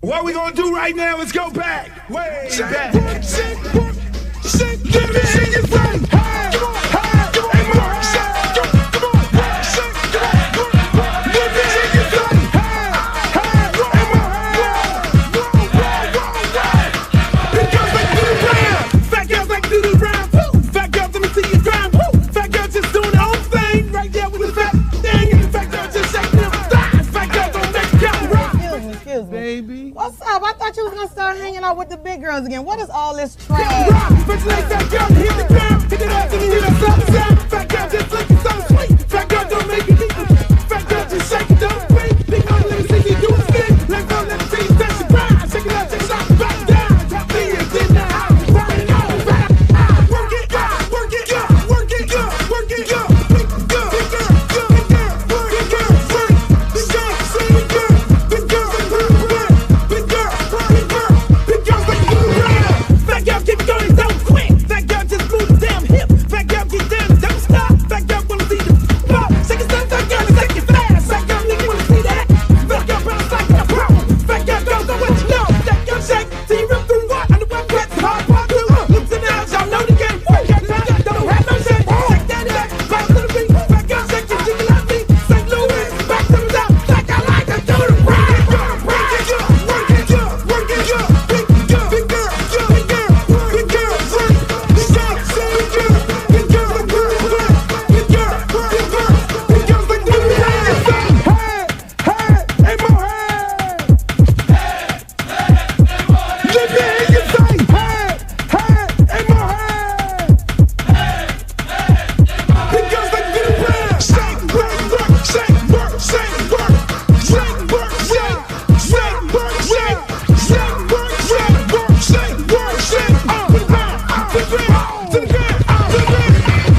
What we gonna do right now is go back, way back. Give me your friend. Hey, come on, hey, come on, come on, come on, give me your friend. Hey, big girls like do the round, fat girls like do the round. Fat girls, let me see you grind. Fat girls just doing their own thing right there with the fat thing. Fat girls just shaking them thighs. Fat girls don't make it count. Excuse me. Baby. What's up? I thought you was gonna start hanging out with the big girls again. What is all this trash? Fat girl, hit the ground, hit it up, and you hear that sound. Fat girl just looking so sweet. Fat girl don't make it deep. Fat girl just shake it, don't break. Big girl, let me see you do a spin. Let go, let me see you touch the ground. Shake it up, shake it up, back down. Drop me in the house, right now, right now. Work it, work it, work it, work it, big girl, big girl, big girl, big girl, big girl, big girl, big girl, big girl, big girl, big girls like you around. Fat girl keep going, don't quit. Fat girl just move the damn hip. Fat girl get down, don't stop. Fat girl wanna see the pop. Shake it, fat girl, shake it fast. Fat girl, nigga wanna see that. Fat girl bounce like a pro. Fat girl don't know what you know. Fat girl shake till you rip through what? On the wet wet, hard part through. Lips and outs, y'all know the game. Fat girl don't have no shame. Shake that back, back to the beat. Fat girl shake it, jiggle like me. St. Louis, back to the top. Like I like to do the ride. Work it, work it, work it, big girl, big girl, big girl, big girl, big girl, big girl, big girl, big girl, big girl, big girl, big girls like do the dance. Hey, hey, more hey. Let me hear you say, hey, hey, more hey. Big girls like do the dance. Shake, work, work, shake, work, shake, work, shake, work, shake, shake, work, shake, shake, work, shake, work, shake, work, shake. To the ground, to the ground, to the ground, to the ground.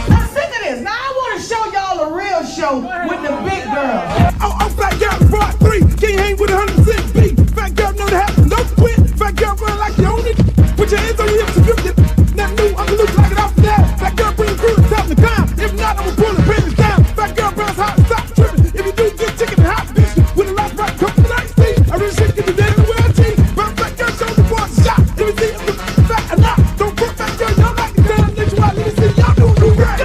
I'm sick of this. Now I want to show y'all a real show with the big girls. Oh, fat girl, part 3. Can't hang with 100% beat. Fat girl know the happen, no quit. Fat girl run like you own it. Put your hands on your hips and grip it. Not new, I'm gonna look like it off the that. Fat girl bring the crew to top the climb. If not, I'ma pull the business down. Fat girl bounce hot, stop tripping. If you do, get chicken and hot bitch. With a lot right, come to the night speed. I really shit, get the dead in the world team. But fat girl show the boy a shot. Let me see if it's fat or not. Don't put fat girl, y'all like it down. Let you out, let me see y'all do the rap.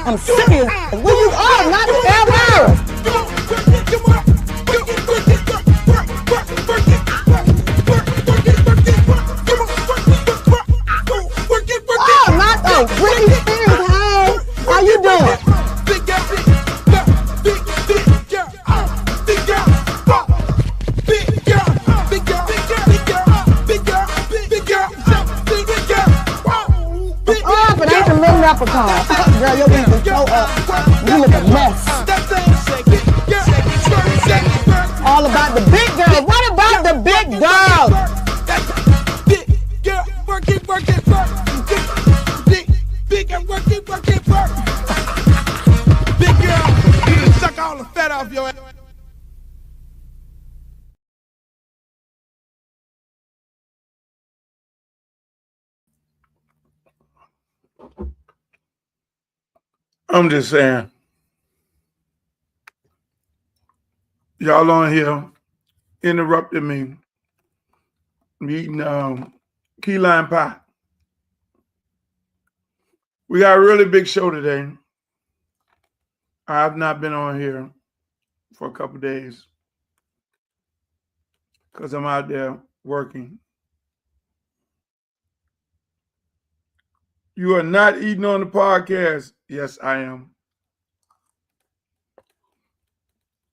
I'm serious. Where you are? Not ever. Oh, not the Britney Spears. Hey, how you doing? Oh, but I ain't the little leprechaun. Girl, your wings are so up. You look a mess. All about the big girls. What about the big girls? Big girl, work it, work it, work. Big girl, work it, work it, work. Big girl, you done suck all the fat off your ass. I'm just saying, y'all on here interrupted me eating key lime pie. We got a really big show today. I've not been on here for a couple days because I'm out there working. You are not eating on the podcast. Yes, I am.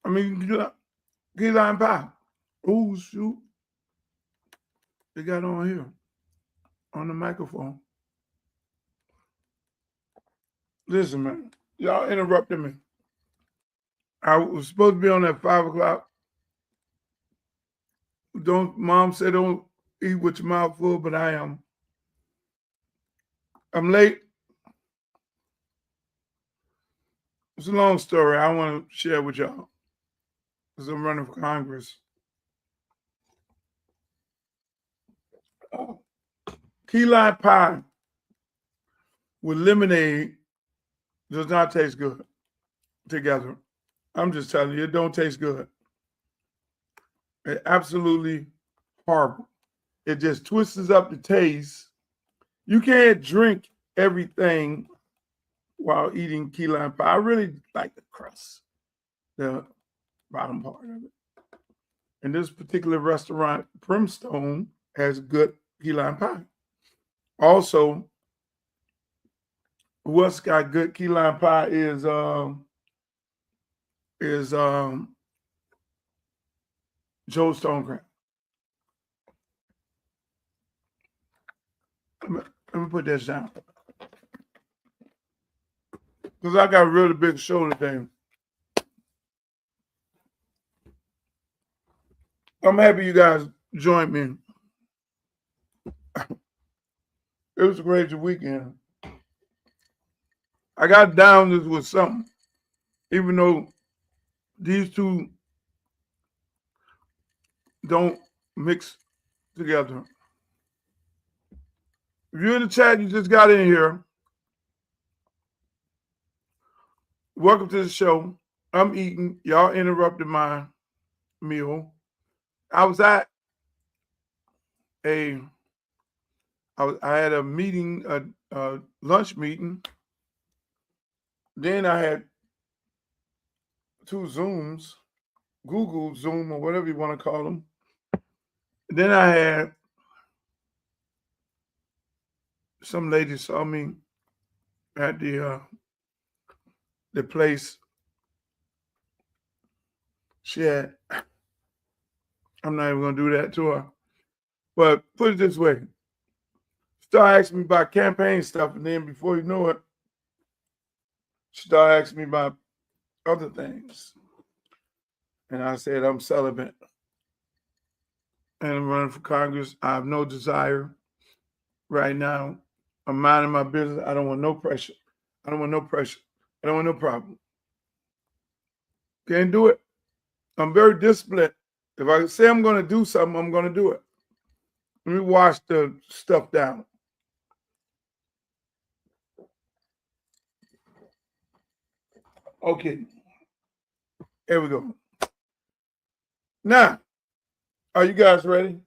I mean, key lime pie. Oh, shoot. They got on here on the microphone. Listen, man, y'all interrupted me. I was supposed to be on at 5 o'clock. Mom said don't eat with your mouth full, but I'm late. It's a long story I want to share with y'all because I'm running for Congress. Key lime pie with lemonade does not taste good together. I'm just telling you, it don't taste good. It's absolutely horrible. It just twists up the taste. You can't drink everything while eating key lime pie. I really like the crust, the bottom part of it. And this particular restaurant, Brimstone, has good key lime pie. Also, what's got good key lime pie is Joe Stonecraft. Let me put this down. Because I got a really big show today. I'm happy you guys joined me. It was a great weekend. I got down this with something, even though these two don't mix together. If you're in the chat, you just got in here. Welcome to the show. I'm eating. Y'all interrupted my meal. I was at I had a meeting, a lunch meeting. Then I had 2 Zooms, Google Zoom or whatever you want to call them. Then I had some lady saw me at the place. She had, I'm not even going to do that to her. But put it this way. Start asking me about campaign stuff, and then before you know it, she started asking me about other things. And I said, I'm celibate. And I'm running for Congress. I have no desire right now. I'm minding my business. I don't want no pressure. I don't want no pressure. I don't want no problem. Can't do it. I'm very disciplined. If I say I'm going to do something, I'm going to do it. Let me wash the stuff down. Okay. Here we go. Now, are you guys ready?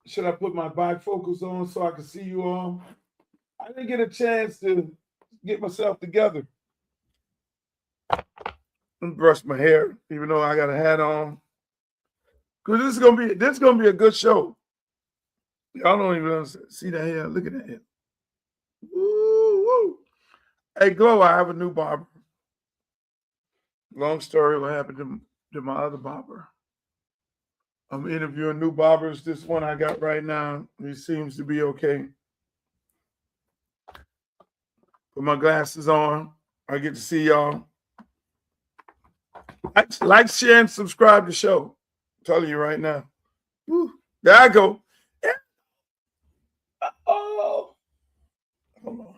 Should I put my bifocals on so I can see you all? I didn't get a chance to get myself together. Let me brush my hair, even though I got a hat on. Because this is gonna be a good show. Y'all don't even see that hair. Look at that hair. Woo, woo. Hey, Glow, I have a new barber. Long story, what happened to my other barber. I'm interviewing new barbers. This one I got right now, he seems to be okay. Put my glasses on. I get to see y'all. Like, share, and subscribe to the show. I'm telling you right now. Woo. There I go. Oh, hold on.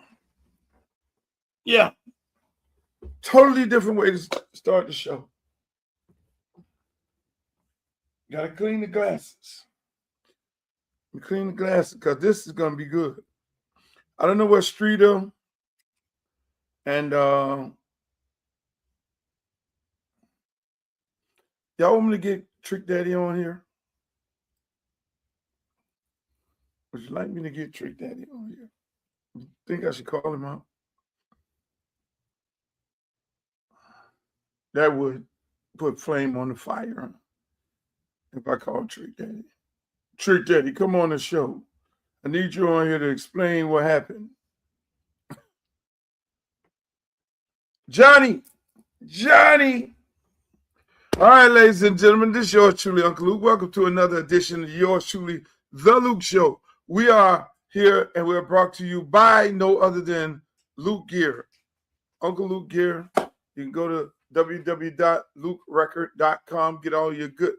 Yeah. Totally different way to start the show. Gotta clean the glasses. Clean the glasses because this is gonna be good. I don't know what Streeter and y'all want me to get Trick Daddy on here? Would you like me to get Trick Daddy on here? You think I should call him out? That would put flame on the fire if I call Trick Daddy. Trick Daddy, come on the show. I need you on here to explain what happened. Johnny. All right, ladies and gentlemen, this is yours truly, Uncle Luke. Welcome to another edition of yours truly, The Luke Show. We are here and we're brought to you by no other than Luke Gear. Uncle Luke Gear. You can go to www.lukerecord.com, get all your good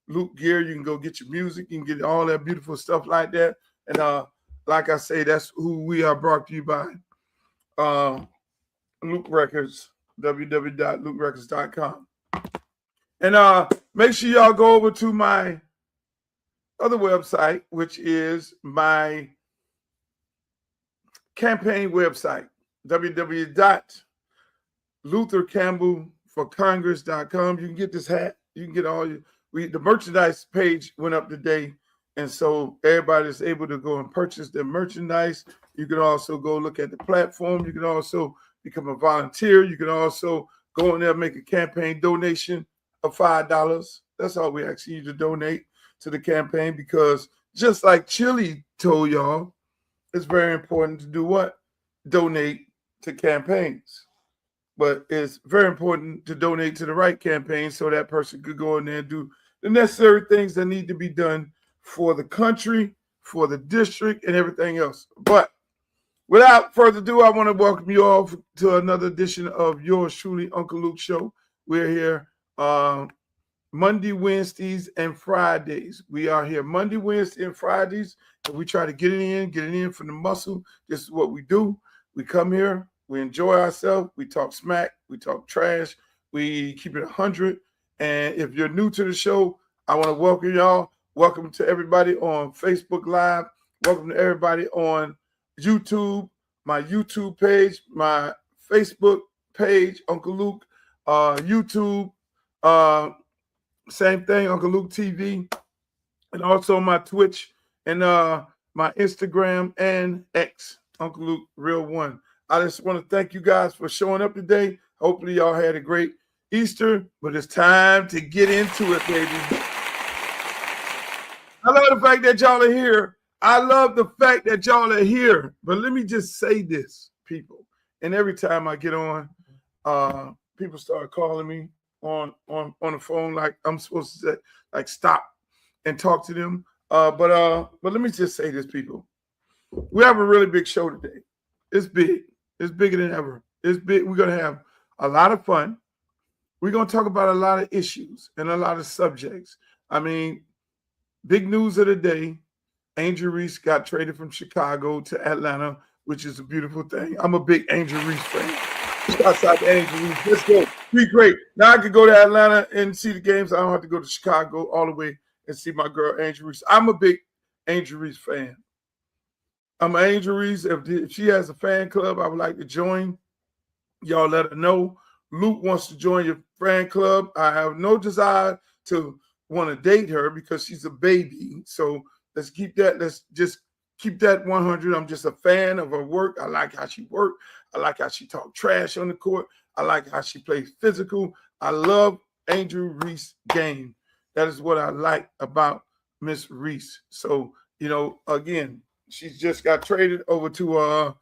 Luke gear. You can go get your music. You can get all that beautiful stuff like that. And like I say, that's who we are brought to you by. Luke Records, www.lukerecords.com. And make sure y'all go over to my other website, which is my campaign website, www.luthercampbellforcongress.com. You can get this hat. You can get all the merchandise page went up today. And so everybody is able to go and purchase their merchandise. You can also go look at the platform. You can also become a volunteer. You can also go in there and make a campaign donation of $5. That's all we ask you to donate to the campaign, because just like Chili told y'all, it's very important to do what? Donate to campaigns. But it's very important to donate to the right campaign so that person could go in there and do the necessary things that need to be done for the country, for the district, and everything else. But without further ado, I want to welcome you all to another edition of yours truly, Uncle Luke Show. We're here Monday, Wednesdays, and Fridays. We are here Monday, Wednesday, and Fridays, and we try to get it in from the muscle. This is what we do. We come here, we enjoy ourselves, we talk smack, we talk trash, we keep it 100. And if you're new to the show, I want to welcome y'all. Welcome to everybody on Facebook Live. Welcome to everybody on YouTube, my YouTube page, my Facebook page, Uncle Luke, YouTube, same thing, Uncle Luke TV, and also my Twitch and my Instagram and X, Uncle Luke Real One. I just want to thank you guys for showing up today. Hopefully y'all had a great Easter, but it's time to get into it, baby. I love the fact that y'all are here. I love the fact that y'all are here. But let me just say this, people. And every time I get on, people start calling me on the phone like I'm supposed to say, like, stop and talk to them. But let me just say this, people. We have a really big show today. It's big. It's bigger than ever. It's big. We're going to have a lot of fun. We're going to talk about a lot of issues and a lot of subjects. I mean, big news of the day, Angel Reese got traded from Chicago to Atlanta, which is a beautiful thing. I'm a big Angel Reese fan. Shouts out to Angel Reese. Let's go. Be great. Now I could go to Atlanta and see the games. I don't have to go to Chicago all the way and see my girl, Angel Reese. I'm a big Angel Reese fan. I'm an Angel Reese. If she has a fan club, I would like to join. Y'all let her know. Luke wants to join your fan club. I have no desire to want to date her because she's a baby. So let's keep that. Let's just keep that 100. I'm just a fan of her work. I like how she works. I like how she talk trash on the court. I like how she plays physical. I love Angel Reese game. That is what I like about Miss Reese. So, you know, again, she's just got traded over to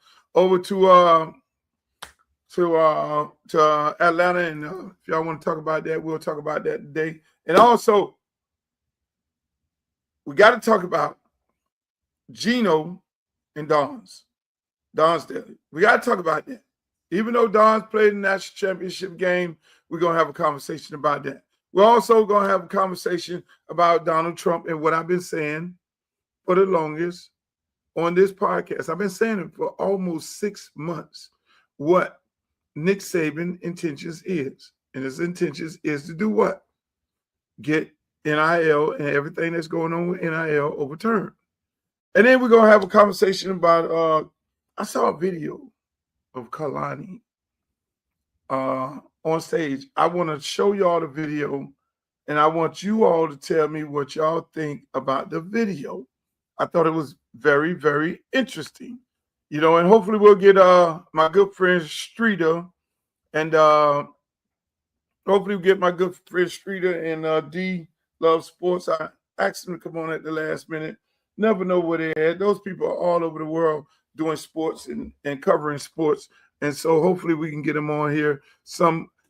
Atlanta. And if y'all want to talk about that, we'll talk about that today. And also, we got to talk about Gino and Don's Daily. We got to talk about that. Even though Don's played the national championship game, we're going to have a conversation about that. We're also going to have a conversation about Donald Trump and what I've been saying for the longest on this podcast. I've been saying it for almost 6 months, what Nick Saban's intentions is. And his intentions is to do what? Get NIL and everything that's going on with NIL overturned. And then we're going to have a conversation about, I saw a video of Kalani on stage. I want to show y'all the video, and I want you all to tell me what y'all think about the video. I thought it was very, very interesting. You know, and hopefully we'll get my good friend Streeter, and hopefully we'll get my good friend Streeter and D Love Sports. I asked them to come on at the last minute. Never know where they're at. Those people are all over the world doing sports and covering sports. And so hopefully we can get them on here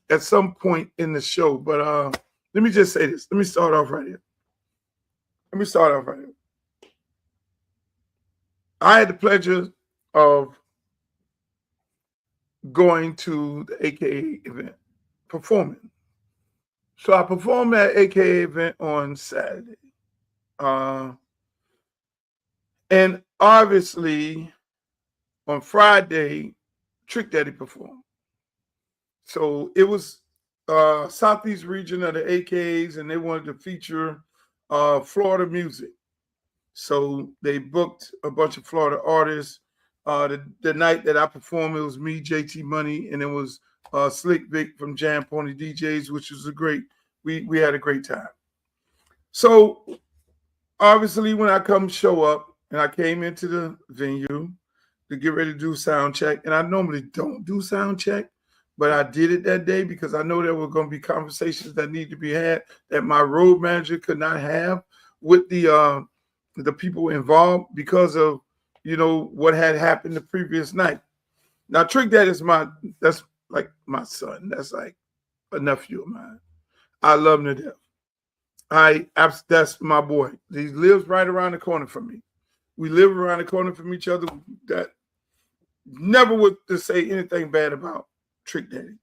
at some point in the show. But let me just say this. Let me start off right here. I had the pleasure of going to the AKA event, performing. So I performed at AKA event on Saturday. And obviously on Friday, Trick Daddy performed. So it was Southeast region of the AKs, and they wanted to feature Florida music. So they booked a bunch of Florida artists. The night that I performed, it was me, JT Money, and it was Slick Vic from Jam Pony DJs, which was we had a great time. So obviously when I come show up, and I came into the venue to get ready to do sound check, and I normally don't do sound check, but I did it that day because I know there were going to be conversations that need to be had that my road manager could not have with the people involved because of what had happened the previous night. Now Trick Dad that's like my son. That's like a nephew of mine. I love him to death. That's my boy. He lives right around the corner from me. We live around the corner from each other. That never would to say anything bad about Trick Daddy.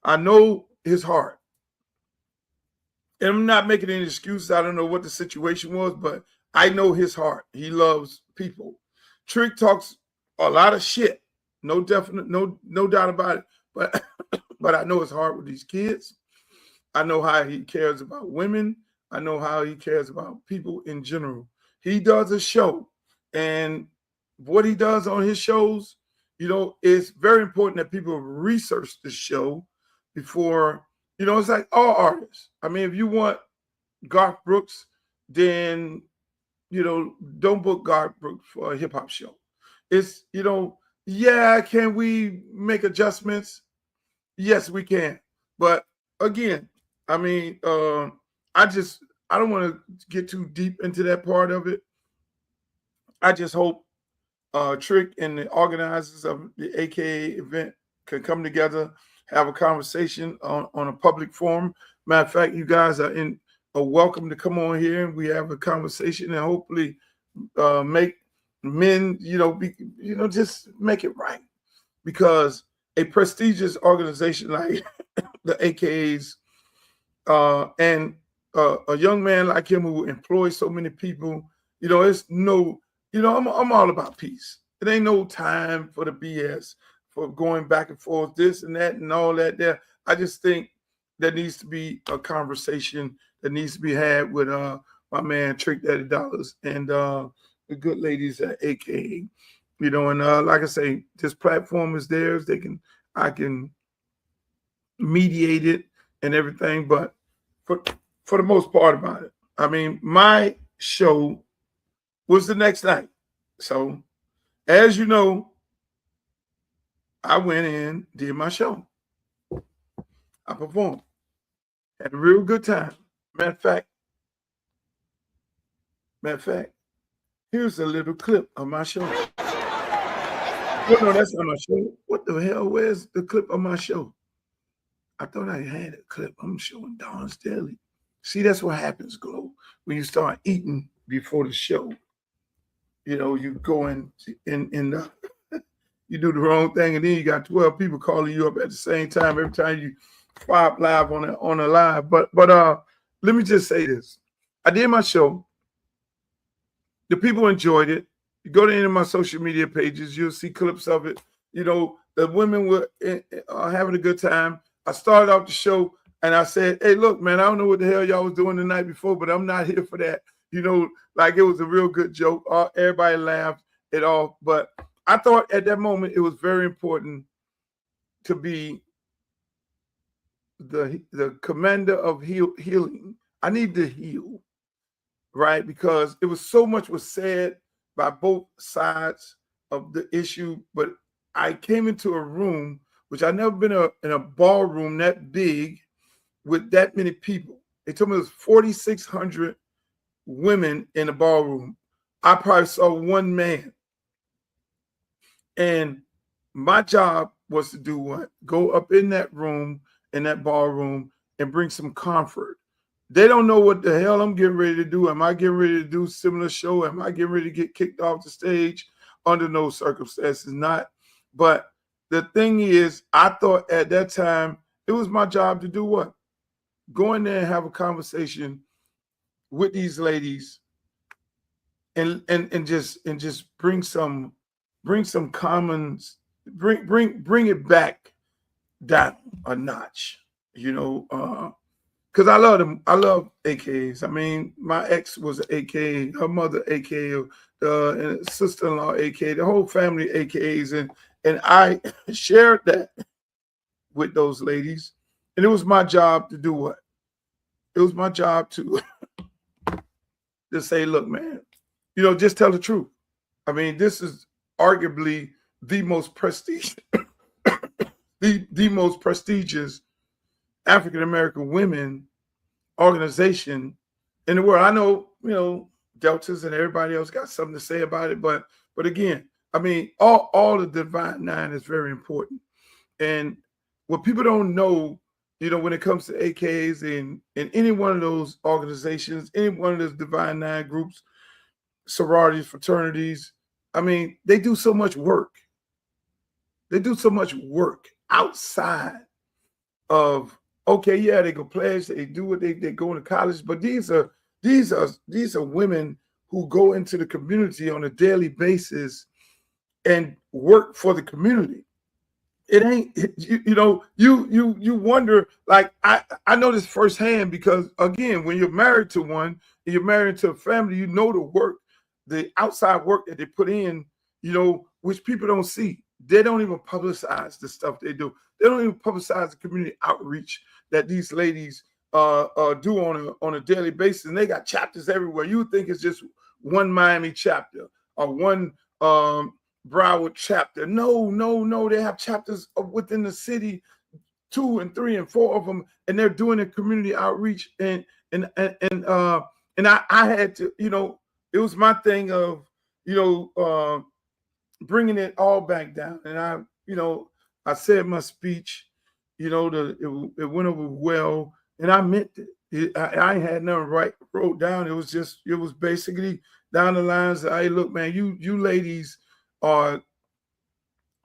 I know his heart. And I'm not making any excuses. I don't know what the situation was, but I know his heart. He loves people. Trick talks a lot of shit. No doubt about it. But I know his heart with these kids. I know how he cares about women. I know how he cares about people in general. He does a show, and what he does on his shows, it's very important that people research the show before, it's like all artists. I mean, if you want Garth Brooks, then, don't book Garth Brooks for a hip hop show. It's, can we make adjustments? Yes, we can. But again, I mean, I don't want to get too deep into that part of it. I just hope Trick and the organizers of the AKA event can come together, have a conversation on a public forum. Matter of fact, you guys are welcome to come on here and we have a conversation and hopefully make men, just make it right. Because a prestigious organization like the AKAs and a young man like him who employs so many people, it's no, I'm all about peace. It ain't no time for the BS, for going back and forth, this and that and all that there. I just think there needs to be a conversation that needs to be had with my man Trick Daddy Dollars and the good ladies at AKA. And like I say, this platform is theirs. I can mediate it and everything, but for the most part about it, I mean, my show was the next night. So, as you know, I went in, did my show. I performed. Had a real good time. Matter of fact, here's a little clip of my show. Well, no, that's not my show. What the hell? Where's the clip of my show? I thought I had a clip. I'm showing Don's Daily. See, that's what happens, Glow, when you start eating before the show. You go in you do the wrong thing, and then you got 12 people calling you up at the same time every time you pop live on a live. But let me just say this. I did my show. The people enjoyed it. You go to any of my social media pages, you'll see clips of it. The women were having a good time. I started off the show and I said, hey, look, man, I don't know what the hell y'all was doing the night before, but I'm not here for that. Like it was a real good joke. Everybody laughed it off. But I thought at that moment it was very important to be the commander of healing. I need to heal, right? Because it was so much was said by both sides of the issue. But I came into a room, which I've never been in a ballroom that big with that many people. They told me it was 4,600 women in the ballroom. I probably saw one man. And my job was to do what? Go up in that room, in that ballroom, and bring some comfort. They don't know what the hell I'm getting ready to do. Am I getting ready to do a similar show? Am I getting ready to get kicked off the stage? Under no circumstances, not. But the thing is, I thought at that time, it was my job to do what? go in there and have a conversation with these ladies and just bring some commons, bring it back down a notch, you know, because I love them. I love AKs. I mean, my ex was an AK, her mother AK, and sister-in-law AK, the whole family AKs, and I shared that with those ladies, and it was my job to do what? It was my job to say, look, man, you know, just tell the truth. I mean, this is arguably the most prestigious, the most prestigious African American women organization in the world. I know, you know, Deltas and everybody else got something to say about it, but again, I mean, all the Divine Nine is very important. And what people don't know, you know, when it comes to AKs and any one of those organizations, any one of those Divine Nine groups, sororities, fraternities, I mean, they do so much work. They do so much work outside of, okay, yeah, they go pledge, they do what they go into college, but these are women who go into the community on a daily basis and work for the community. It ain't, you know, you wonder, like, I know this firsthand because, again, when you're married to one and you're married to a family, you know the work, the outside work that they put in, you know, which people don't see. They don't even publicize the stuff they do. They don't even publicize the community outreach that these ladies do on a daily basis. And they got chapters everywhere. You would think it's just one Miami chapter or one Broward chapter. No. They have chapters within the city, 2 and 3 and 4 of them, and they're doing a community outreach. And I had to, you know, it was my thing of, you know, bringing it all back down. And I, you know, I said my speech, you know, it went over well, and I meant it. I had nothing wrote down. It was basically down the lines of, hey, look, man, you ladies are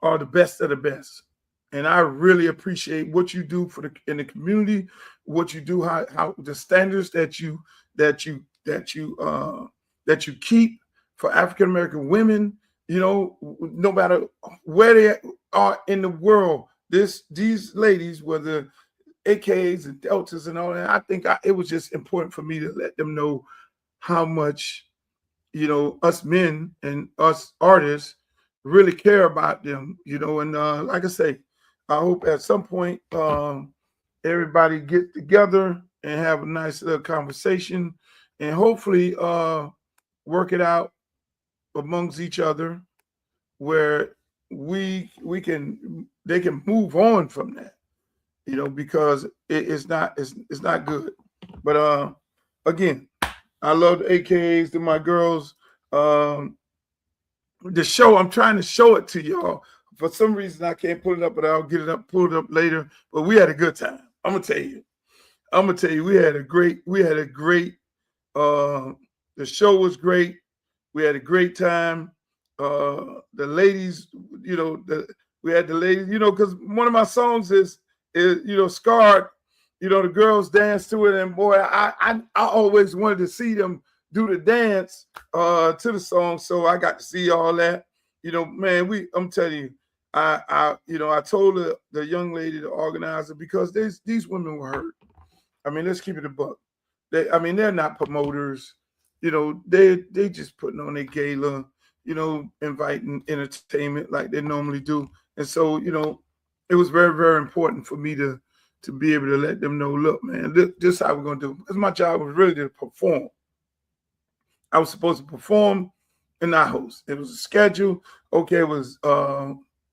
the best of the best. And I really appreciate what you do in the community, what you do, how the standards that you keep for African American women, you know, no matter where they are in the world, these ladies, whether AKs and Deltas and all that, I think it was just important for me to let them know how much, you know, us men and us artists really care about them, you know. And like I say, I hope at some point everybody get together and have a nice little conversation and hopefully work it out amongst each other where they can move on from that, you know, because it's not good. But again, I love the AKs, to my girls. The show, I'm trying to show it to y'all. For some reason, I can't pull it up, but I'll pull it up later. But we had a good time. I'm gonna tell you, we had a great. The show was great. We had a great time. The ladies, you know, we had the ladies, you know, because one of my songs is you know, Scarred. You know, the girls dance to it, and boy, I always wanted to see them do the dance to the song, so I got to see all that. You know, man, I'm telling you, I told the young lady, the organizer, because these women were hurt. I mean, let's keep it a buck. They're not promoters. You know, they just putting on a gala, you know, inviting entertainment like they normally do. And so, you know, it was very, very important for me to be able to let them know, look, man, this is how we're going to do it. Because my job was really to perform. I was supposed to perform and not host. It was a schedule. Okay, it was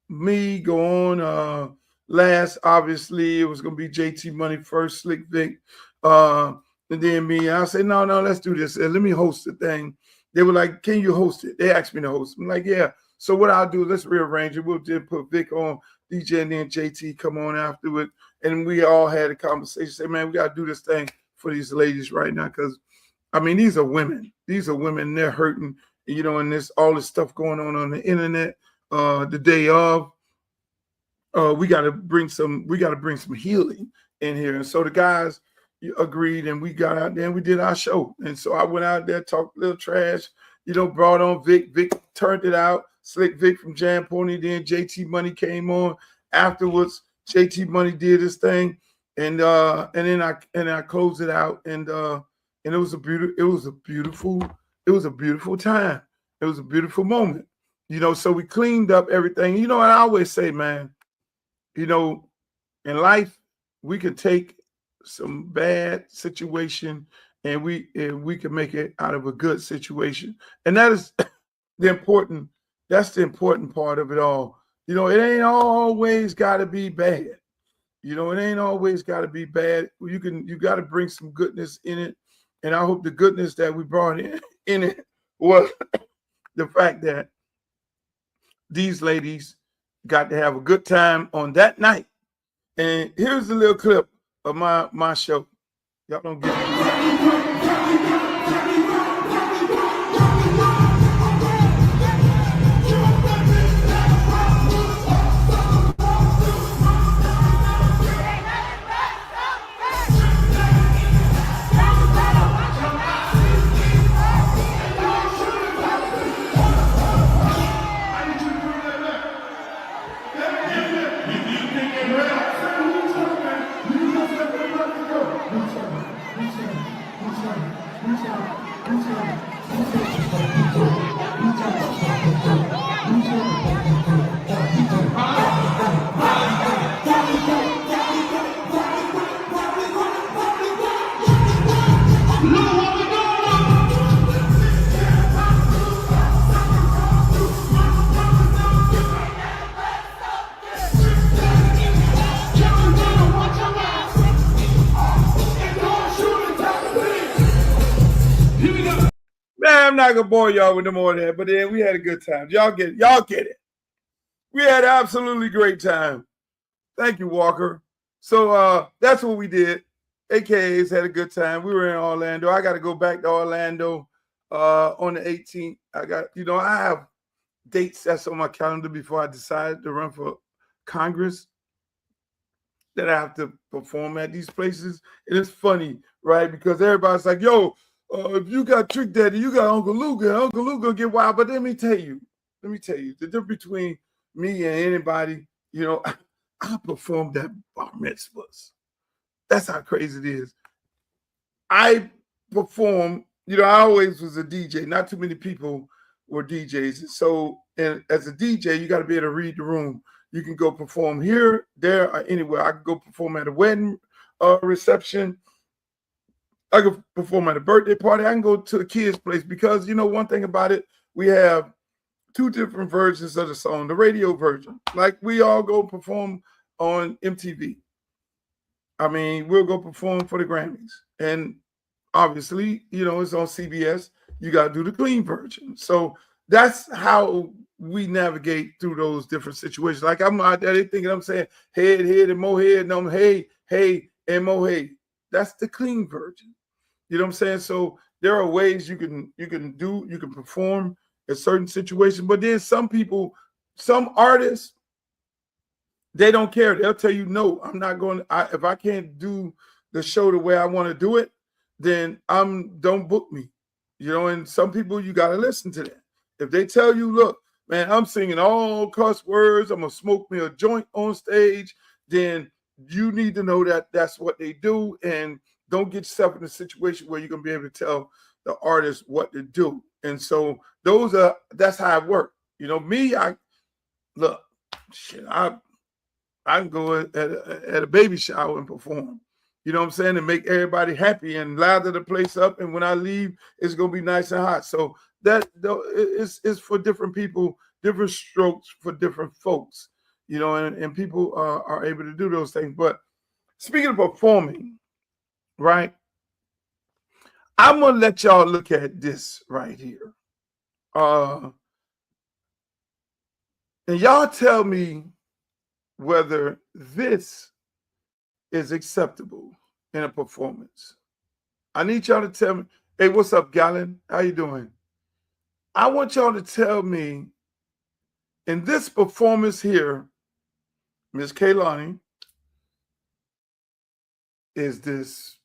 me go on last. Obviously, it was going to be JT Money first, Slick Vic, and then me. I said, no, let's do this. Let me host the thing. They were like, can you host it? They asked me to host. I'm like, yeah. So what I'll do, let's rearrange it. We'll just put Vic on, DJ, and then JT come on after it. And we all had a conversation. Say, man, we got to do this thing for these ladies right now. Because, I mean, these are women. They're hurting, you know, and there's all this stuff going on the internet the day of. We got to bring some healing in here. And so the guys, agreed, and we got out there and we did our show. And so I went out there, talked a little trash, brought on Vic. Vic turned it out. Slick Vic from Jam Pony. Then JT Money came on afterwards. JT Money did his thing, and then I closed it out, and it was a beautiful time. It was a beautiful moment. So we cleaned up everything. And I always say, man, in life, we can take some bad situation and we can make it out of a good situation. And that is that's the important part of it all. It ain't always got to be bad. It ain't always got to be bad. You got to bring some goodness in it. And I hope the goodness that we brought in it was the fact that these ladies got to have a good time on that night. And here's a little clip of my show. Y'all don't get it. I'm not gonna bore y'all with no more of that, but then we had a good time. Y'all get it. We had an absolutely great time. Thank you, Walker. So that's what we did. AKAs had a good time. We were in Orlando. I got to go back to Orlando on the 18th. I have dates that's on my calendar before I decide to run for Congress that I have to perform at these places. And it's funny, right? Because everybody's like, yo, if you got Trick Daddy, you got Uncle Luke, and Uncle Luke gonna get wild. But let me tell you, the difference between me and anybody, I performed at bar mitzvahs. That's how crazy it is. I perform, I always was a DJ. Not too many people were DJs. And as a DJ, you got to be able to read the room. You can go perform here, there, or anywhere. I can go perform at a wedding reception. I can perform at a birthday party. I can go to a kid's place because, one thing about it, we have two different versions of the song, the radio version. Like we all go perform on MTV. I mean, we'll go perform for the Grammys. And obviously, it's on CBS. You got to do the clean version. So that's how we navigate through those different situations. Like I'm out there thinking I'm saying head, and mohead, and I'm hey, and mohead. That's the clean version. You know what I'm saying? So there are ways you can perform in certain situations, but then some artists, they don't care. They'll tell you, no, I'm not going. If I can't do the show the way I want to do it, then don't book me. And some people, you got to listen to that. If they tell you, look, man, I'm singing all cuss words, I'm gonna smoke me a joint on stage, then you need to know that that's what they do, and don't get yourself in a situation where you're gonna be able to tell the artist what to do. And so that's how it works. Me, I can go at a baby shower and perform. You know what I'm saying? And make everybody happy and lather the place up. And when I leave, it's gonna be nice and hot. So that is for different people, different strokes for different folks. And people are able to do those things. But speaking of performing, right? I'm gonna let y'all look at this right here. And y'all tell me whether this is acceptable in a performance. I need y'all to tell me, hey, what's up, Gallon? How you doing? I want y'all to tell me, in this performance here, Miss Kaylani, is this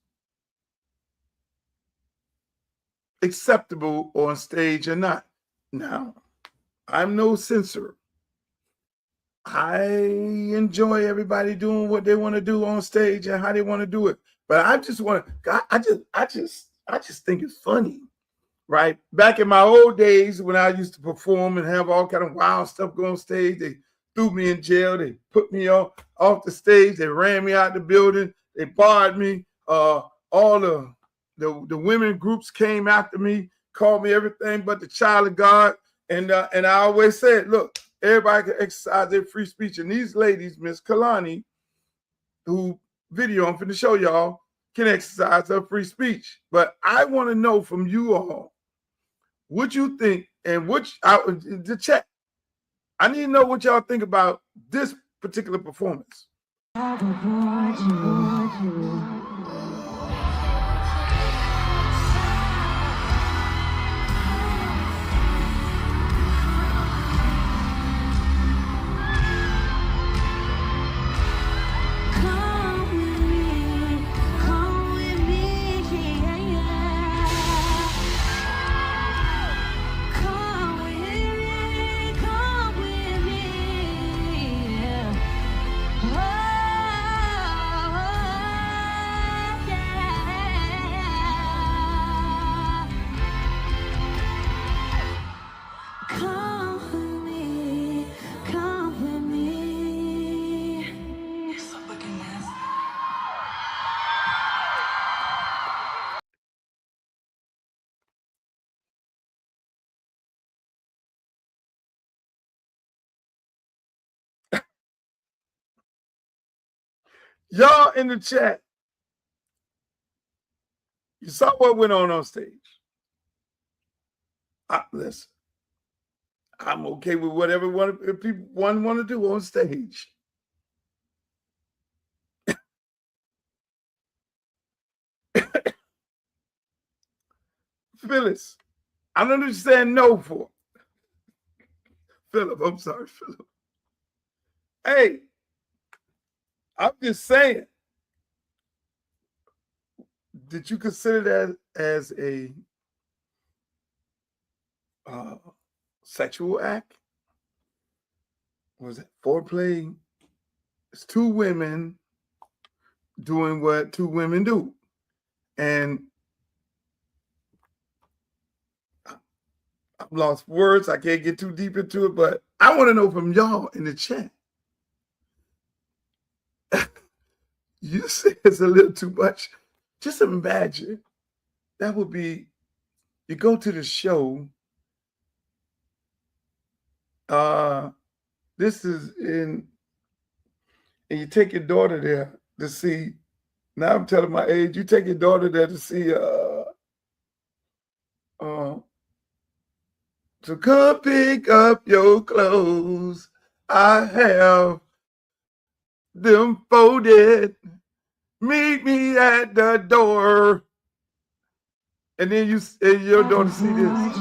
acceptable on stage or not. Now, I'm no censor. I enjoy everybody doing what they want to do on stage and how they want to do it. But I just want to, I just think it's funny, right? Back in my old days when I used to perform and have all kind of wild stuff go on stage, they threw me in jail. They put me off the stage. They ran me out the building. They barred me. All the women groups came after me, called me everything but the child of God. And I always said, look, everybody can exercise their free speech. And these ladies, Miss Kalani, who video I'm finna show y'all, can exercise her free speech. But I want to know from you all what you think and the chat. I need to know what y'all think about this particular performance. Y'all in the chat, you saw what went on stage. Listen, I'm okay with whatever people want to do on stage. Phyllis, I don't understand no for. Philip, I'm sorry, Philip. Hey, I'm just saying, did you consider that as a sexual act? Was it foreplay? It's two women doing what two women do. And I've lost words. I can't get too deep into it, but I want to know from y'all in the chat. You say it's a little too much. Just imagine that would be, you go to the show. This is and you take your daughter there to see. Now I'm telling my age. You take your daughter there to see. So come pick up your clothes. I have them folded. Meet me at the door. And then your daughter see this.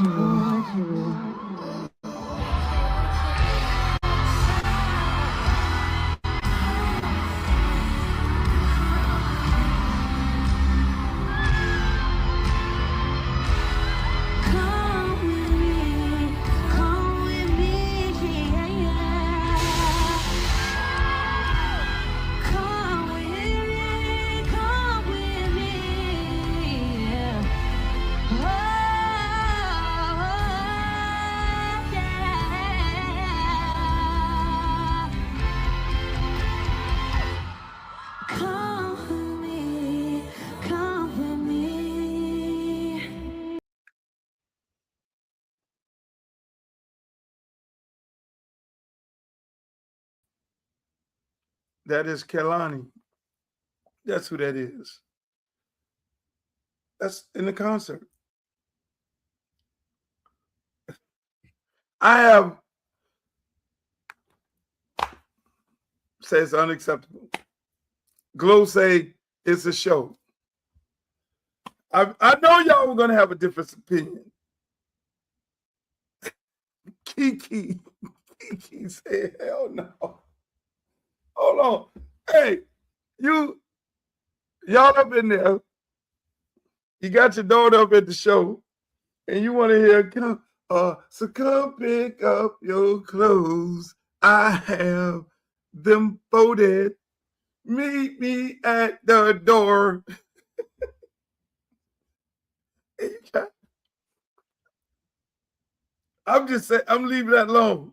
That is Kelani. That's who that is. That's in the concert. I have says unacceptable. Glow say it's a show. I know y'all were gonna have a different opinion. Kiki said, hell no. Hold on. Hey, y'all up in there. You got your daughter up at the show. And you want to hear, so come pick up your clothes. I have them folded. Meet me at the door. I'm just saying, I'm leaving that alone.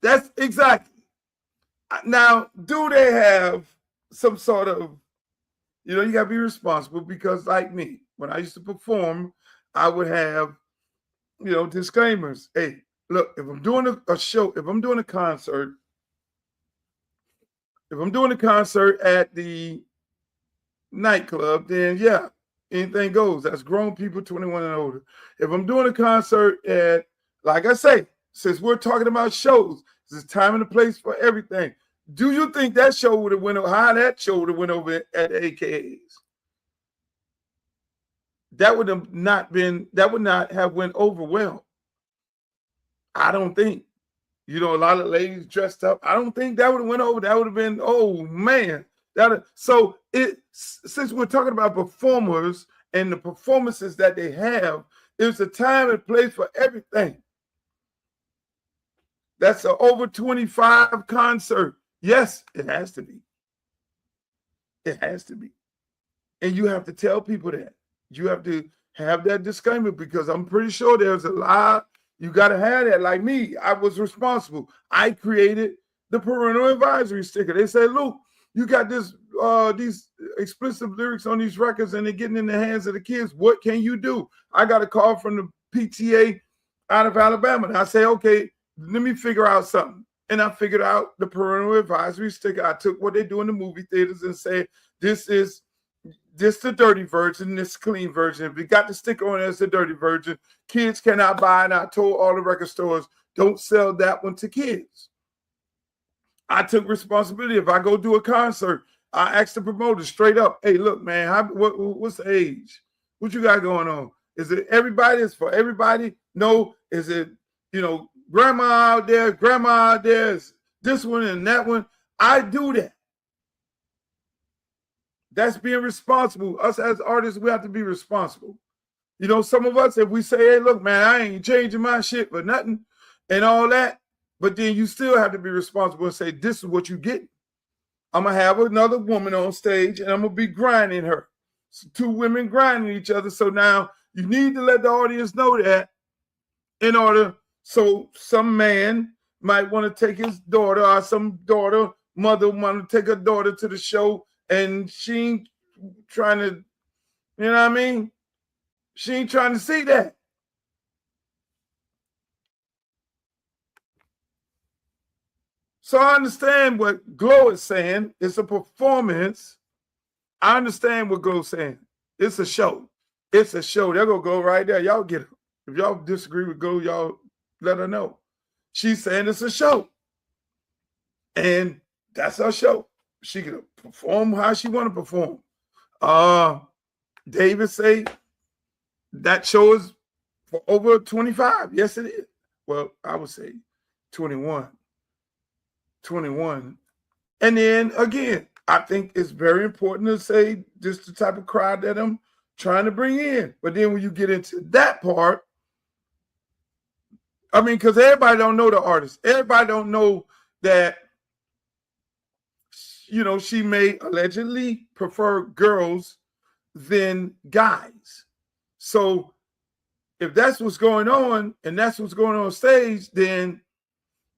That's exactly. Now, do they have some sort of, you got to be responsible because, like me, when I used to perform, I would have, disclaimers. Hey, look, if I'm doing a show, if I'm doing a concert, at the nightclub, then yeah, anything goes. That's grown people 21 and older. If I'm doing a concert at, like I say, since we're talking about shows, there's a time and a place for everything. Do you think that show would have went over, how that show would have went over at AKAs? That would not have went over well. I don't think. A lot of ladies dressed up. I don't think that would have went over. That would have been, oh man. Since we're talking about performers and the performances that they have, there's a time and place for everything. That's an over 25 concert. Yes, it has to be. It has to be. And you have to tell people that. You have to have that disclaimer because I'm pretty sure there's a lot. You got to have that. Like me, I was responsible. I created the parental advisory sticker. They say, Luke, you got these explicit lyrics on these records and they're getting in the hands of the kids. What can you do? I got a call from the PTA out of Alabama. And I say, okay, let me figure out something. And I figured out the parental advisory sticker. I took what they do in the movie theaters and said, this the dirty version, this clean version. If you got the sticker on it as the dirty version, kids cannot buy. And I told all the record stores, don't sell that one to kids. I took responsibility. If I go do a concert, I asked the promoter straight up, hey, look, man, what's the age? What you got going on? Is it everybody? Is for everybody? No. Is it, grandma out there, is this one and that one? I do that. That's being responsible. Us as artists, we have to be responsible. Some of us, if we say, hey, look, man, I ain't changing my shit for nothing and all that, but then you still have to be responsible and say, this is what you get. I'm going to have another woman on stage and I'm going to be grinding her. So 2 women grinding each other. So now you need to let the audience know that in order, so some man might want to take his daughter or some mother want to take her daughter to the show and she ain't trying to, you know what I mean? She ain't trying to see that. So I understand what Glow is saying. It's a performance. I understand what Glow's saying. It's a show. It's a show. They're going to go right there. Y'all get it. If y'all disagree with Glow, y'all let her know. She's saying it's a show. And that's her show. She can perform how she want to perform. David say that show is for over 25. Yes, it is. Well, I would say 21. And then again, I think it's very important to say just the type of crowd that I'm trying to bring in. But then when you get into that part, I mean, because everybody don't know the artist. Everybody don't know that, she may allegedly prefer girls than guys. So if that's what's going on and that's what's going on stage, then,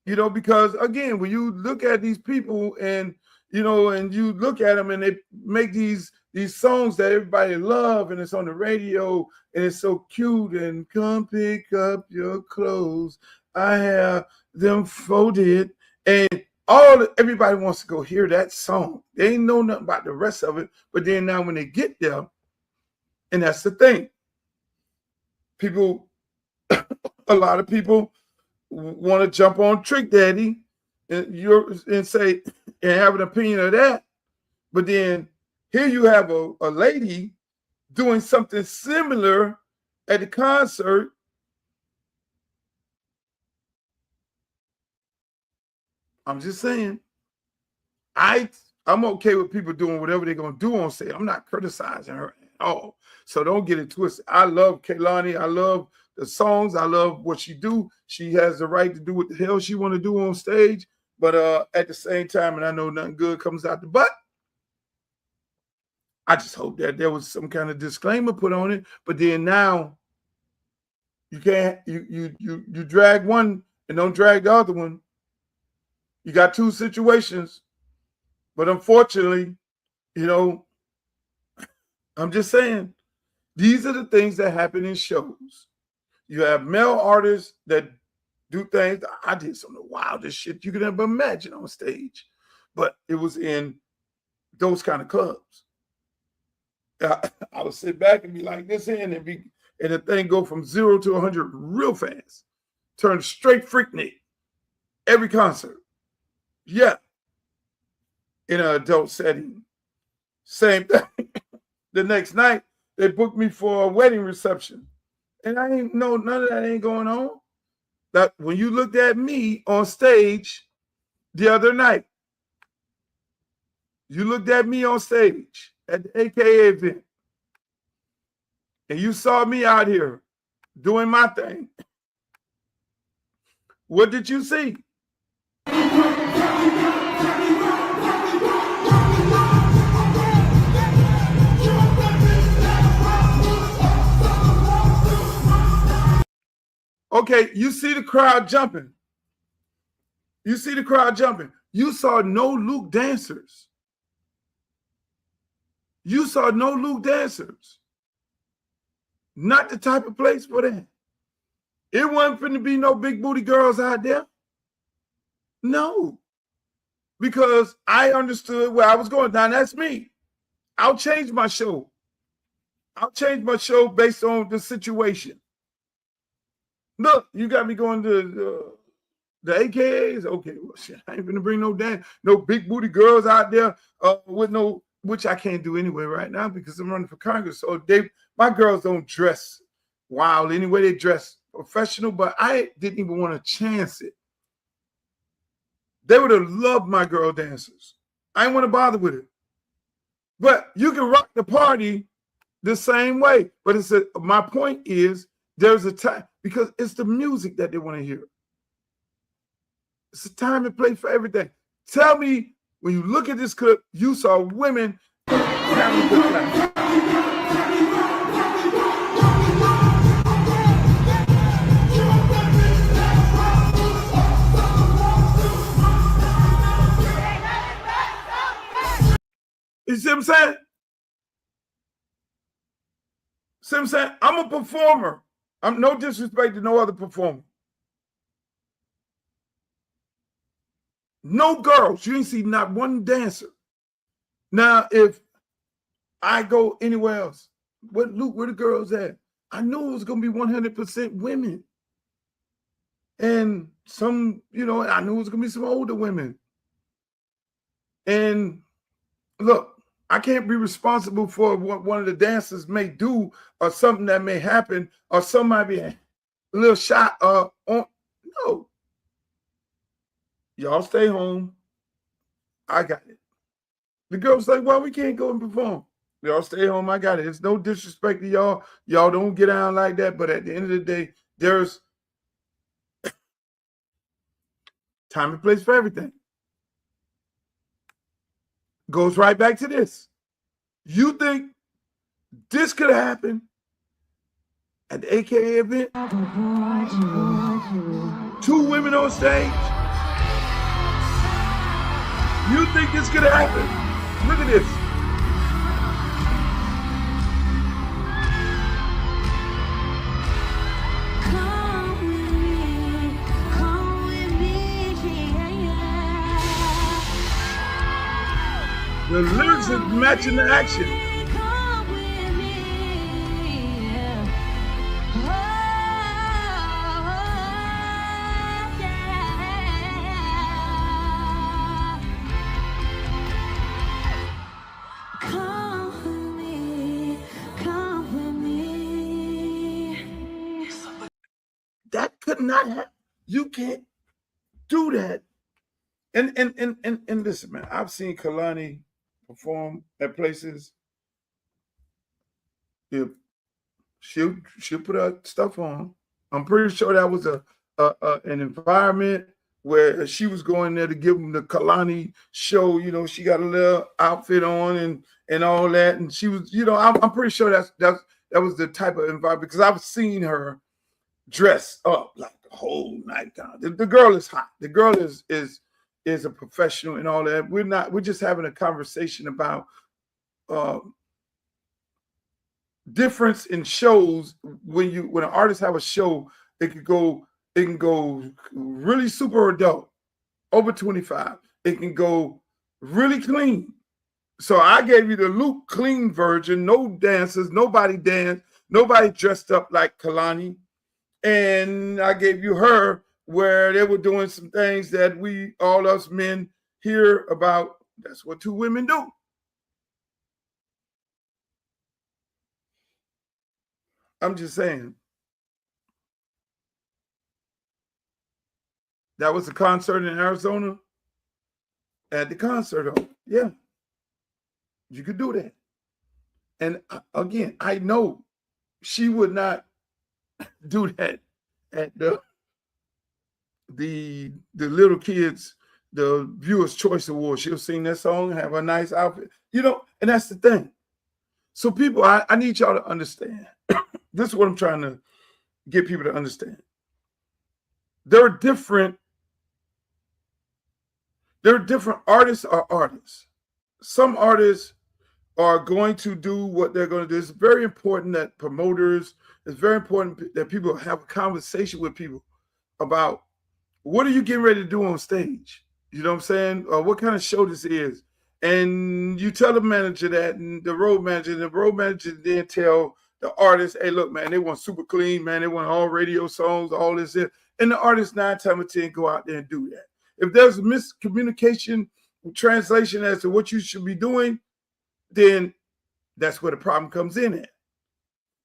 because again, when you look at these people and, and you look at them and they make these songs that everybody love and it's on the radio and it's so cute and come pick up your clothes. I have them folded and everybody wants to go hear that song. They ain't know nothing about the rest of it. But then now when they get there, and that's the thing, a lot of people want to jump on Trick Daddy and say and have an opinion of that. But then here you have a lady doing something similar at the concert. I'm just saying, I'm okay with people doing whatever they're going to do on stage. I'm not criticizing her all. So don't get it twisted. I love Kehlani. I love the songs. I love what she do. She has the right to do what the hell she want to do on stage. But at the same time, and I know nothing good comes out the butt, I just hope that there was some kind of disclaimer put on it. But then now you can't you drag one and don't drag the other one. You got two situations. But unfortunately, you know, I'm just saying, these are the things that happen in shows. You have male artists that do things. I did some of the wildest shit you could ever imagine on stage, but it was in those kind of clubs. I would sit back and be like this and the thing go from 0 to 100 real fast. Turn straight freaknik every concert. Yeah. In an adult setting. Same thing. The next night, they booked me for a wedding reception. And I ain't know none of that ain't going on. That when you looked at me on stage the other night, you looked at me on stage at the AKA event, and you saw me out here doing my thing. What did you see? Okay, you see the crowd jumping. You see the crowd jumping. You saw no Luke dancers. You saw no Luke dancers. Not the type of place for that. It wasn't finna be no big booty girls out there. No. Because I understood where I was going. Now that's me. I'll change my show. I'll change my show based on the situation. Look, you got me going to the AKAs. Okay, well, shit, I ain't gonna bring no big booty girls out there with no, which I can't do anyway right now because I'm running for Congress. So my girls don't dress wild anyway. They dress professional, but I didn't even want to chance it. They would have loved my girl dancers. I didn't want to bother with it. But you can rock the party the same way. But my point is there's a time, because it's the music that they want to hear. It's a time and place for everything. Tell me, when you look at this clip, you saw women having a good time. You see what I'm saying? See what I'm saying? I'm a performer. I'm no disrespect to no other performer. No girls. You ain't see not one dancer. Now, if I go anywhere else, Luke, where the girls at? I knew it was going to be 100% women. And some, I knew it was going to be some older women. And look, I can't be responsible for what one of the dancers may do or something that may happen or somebody be a little shot on. No. Y'all stay home. I got it. The girl's like, well, we can't go and perform. Y'all stay home. I got it. It's no disrespect to y'all. Y'all don't get down like that. But at the end of the day, there's time and place for everything. Goes right back to this. You think this could have happened at the AKA event? 2 women on stage? You think this could have happened? Look at this. Come with me. The lyrics are matching the action. That could not happen. You can't do that. And listen, man, I've seen Kehlani perform at places. if she'll put her stuff on. I'm pretty sure that was an environment where she was going there to give them the Kalani show. You know, she got a little outfit on and all that, and she was, you know, I'm pretty sure that was the type of environment, because I've seen her dress up like the whole night down. The girl is hot. The girl is a professional and all that. We're just having a conversation about difference in shows. When an artist have a show, it can go really super adult, over 25. It can go really clean. So I gave you the Luke clean version, no dancers, nobody danced, nobody dressed up like Kalani. And I gave you her where they were doing some things that all us men hear about. That's what two women do. I'm just saying. That was a concert in Arizona. At the concert hall. Yeah. You could do that. And again, I know she would not do that at the little kids, the Viewers' Choice Awards. She'll sing that song, have a nice outfit, you know, and that's the thing. So people, I need y'all to understand. This is what I'm trying to get people to understand. There are different artists are artists. Some artists are going to do what they're going to do. It's very important that promoters, it's very important that people have a conversation with people about what are you getting ready to do on stage? You know what I'm saying? What kind of show this is? And you tell the manager that, and the road manager then tell the artist, hey, look, man, they want super clean, man. They want all radio songs, all this. And the artist 9 times out of 10 go out there and do that. If there's a miscommunication, translation as to what you should be doing, then that's where the problem comes in at.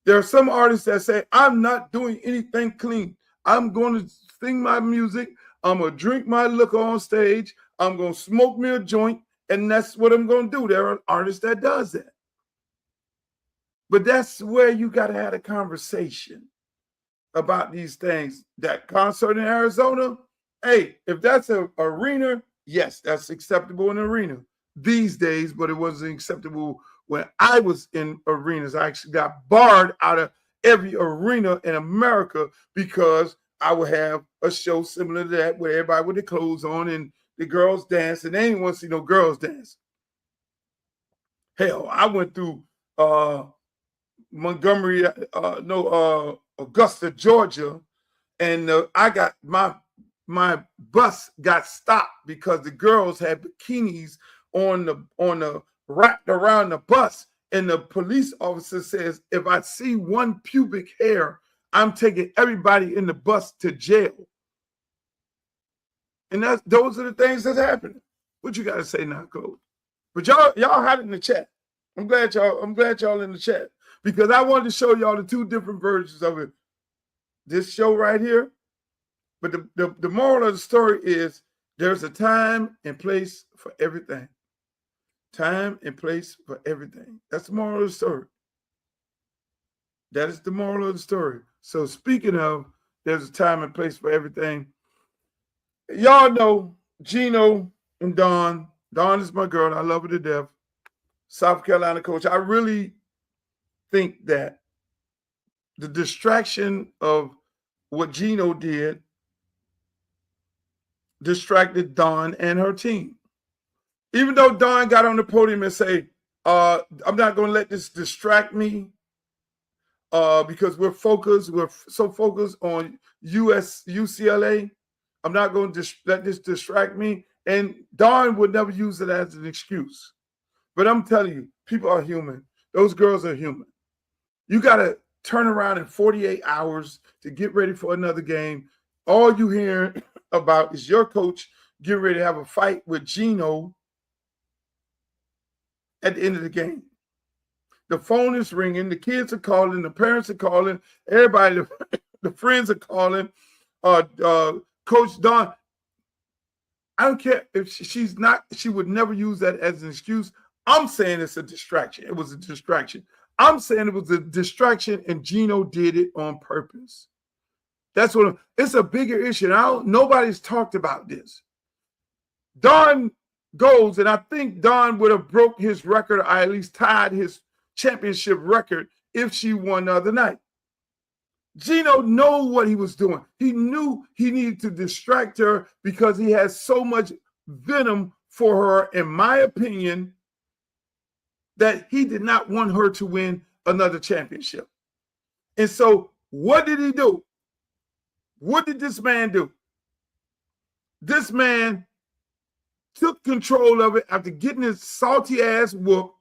There are some artists that say, I'm not doing anything clean. I'm going to sing my music. I'm going to drink my liquor on stage. I'm going to smoke me a joint, and that's what I'm going to do. There are artists that does that. But that's where you got to have a conversation about these things. That concert in Arizona, hey, if that's an arena, yes, that's acceptable in an arena these days, but it wasn't acceptable when I was in arenas. I actually got barred out of every arena in America because I would have a show similar to that where everybody with their clothes on and the girls dance, and they didn't want to see no girls dance. Hell, I went through Montgomery, Augusta, Georgia, and I got my bus got stopped because the girls had bikinis on the wrapped around the bus, and the police officer says, if I see one pubic hair, I'm taking everybody in the bus to jail. And those are the things that's happening. What you got to say now, Coach? But y'all had it in the chat. I'm glad y'all in the chat, because I wanted to show y'all the two different versions of it. This show right here. But the moral of the story is there's a time and place for everything. Time and place for everything. That's the moral of the story. That is the moral of the story. So speaking of, there's a time and place for everything. Y'all know Gino and Dawn. Dawn is my girl. I love her to death. South Carolina coach. I really think that the distraction of what Gino did distracted Dawn and her team. Even though Dawn got on the podium and say, I'm not going to let this distract me because we're so focused on UCLA. I'm not going to let this distract me. And Dawn would never use it as an excuse. But I'm telling you, people are human. Those girls are human. You got to turn around in 48 hours to get ready for another game. All you hear about is your coach getting ready to have a fight with Gino at the end of the game. The phone is ringing. The kids are calling. The parents are calling. Everybody, the friends are calling. Coach Dawn, I don't care if she would never use that as an excuse. I'm saying it's a distraction. It was a distraction. I'm saying it was a distraction, and Gino did it on purpose. That's what it's a bigger issue. Nobody's talked about this. Don goes, and I think Don would have broke his record, or at least tied his championship record if she won the other night. Gino knew what he was doing. He knew he needed to distract her because he has so much venom for her, in my opinion, that he did not want her to win another championship. And so what did he do? What did this man do? This man took control of it after getting his salty ass whooped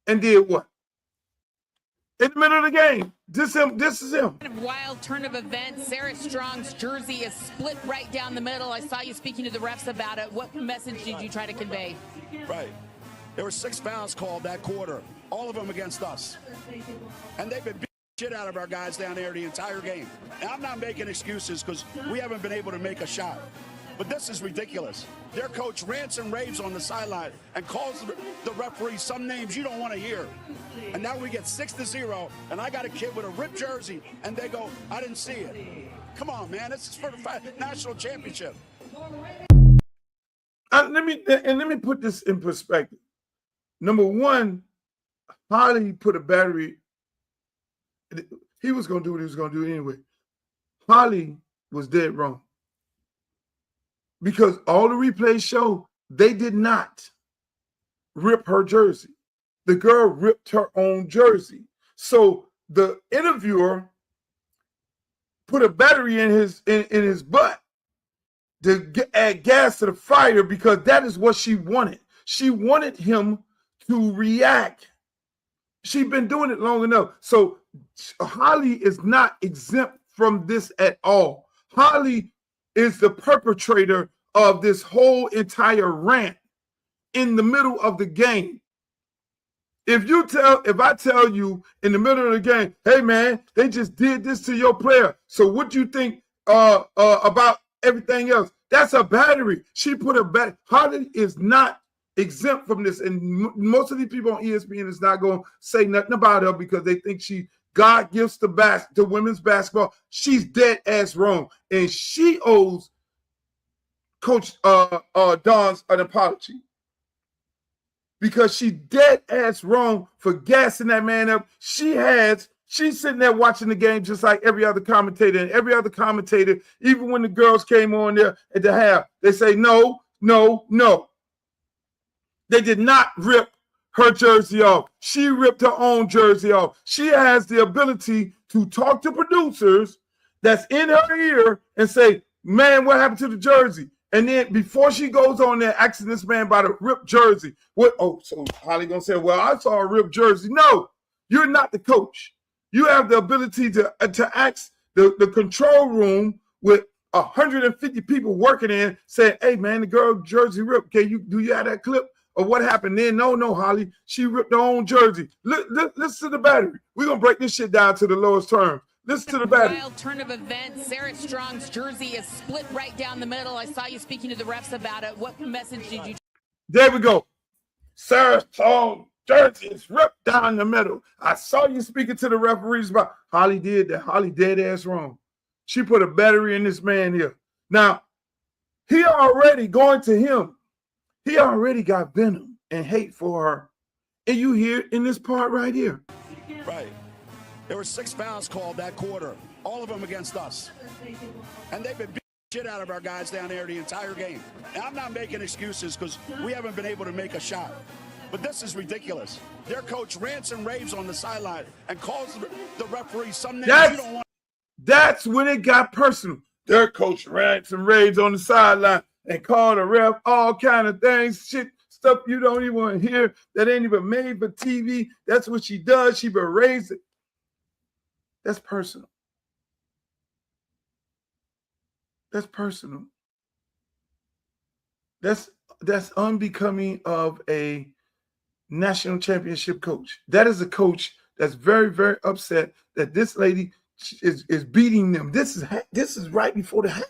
and did what? In the middle of the game. This is him. Wild turn of events. Sarah Strong's jersey is split right down the middle. I saw you speaking to the refs about it. What message did you try to convey? Right. There were 6 fouls called that quarter, all of them against us. And they've been beating shit out of our guys down there the entire game. And I'm not making excuses because we haven't been able to make a shot. But this is ridiculous. Their coach rants and raves on the sideline and calls the referee some names you don't want to hear. And now we get 6-0, and I got a kid with a ripped jersey, and they go, I didn't see it. Come on, man. This is for the national championship. Let me put this in perspective. Number one, Holly put a battery. He was going to do what he was going to do anyway. Holly was dead wrong. Because all the replays show they did not rip her jersey. The girl ripped her own jersey. So the interviewer put a battery in his butt to add gas to the fire because that is what she wanted. She wanted him to react. She's been doing it long enough. So Holly is not exempt from this at all. Holly is the perpetrator of this whole entire rant in the middle of the game. If I tell you in the middle of the game, hey man, they just did this to your player. So what do you think about everything else? That's a battery. She put a battery. Holly is not exempt from this. And most of these people on ESPN is not going to say nothing about her because they think God gives the women's basketball. She's dead ass wrong. And she owes Coach Dawn's an apology. Because she dead ass wrong for gassing that man up. She's sitting there watching the game just like every other commentator. And every other commentator, even when the girls came on there at the half, they say, no, no, no. They did not rip her jersey off. She ripped her own jersey off. She has the ability to talk to producers that's in her ear and say, man, what happened to the jersey? And then before she goes on there asking this man about a ripped jersey, so Holly gonna say, well, I saw a ripped jersey. No, you're not the coach. You have the ability to ask the control room with 150 people working in, saying, hey man, the girl jersey ripped. Do you have that clip of what happened then? No, Holly, she ripped her own jersey. Listen to the battery. We're gonna break this shit down to the lowest terms. Listen to the battery. Wild turn of events. Sarah Strong's jersey is split right down the middle. I saw you speaking to the refs about it. What message did you? There we go. Sarah Strong's jersey is ripped down the middle. I saw you speaking to the referees about Holly did that. Holly dead ass wrong. She put a battery in this man here. Now, he already going to him. He already got venom and hate for her. And you hear it in this part right here. Right. There were 6 fouls called that quarter, all of them against us. And they've been beating shit out of our guys down there the entire game. And I'm not making excuses because we haven't been able to make a shot. But this is ridiculous. Their coach rants and raves on the sideline and calls the referee some names you don't want. That's when it got personal. Their coach rants and raves on the sideline and called a ref all kind of things, shit, stuff you don't even want to hear that ain't even made for TV. That's what she does. She berates it. That's personal. That's personal. That's unbecoming of a national championship coach. That is a coach that's very, very upset that this lady is beating them. This is right before the half.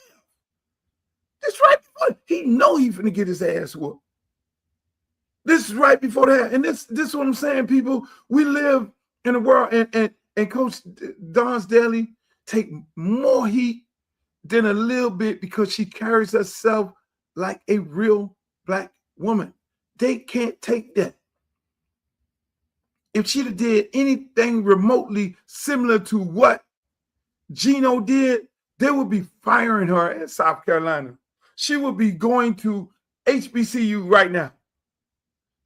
This right before he know he's gonna get his ass whooped. This is right before the half. And this is what I'm saying, people. We live in the world. And Coach Don Staley take more heat than a little bit because she carries herself like a real black woman. They can't take that. If she'd have did anything remotely similar to what Gino did, they would be firing her at South Carolina. She would be going to HBCU right now.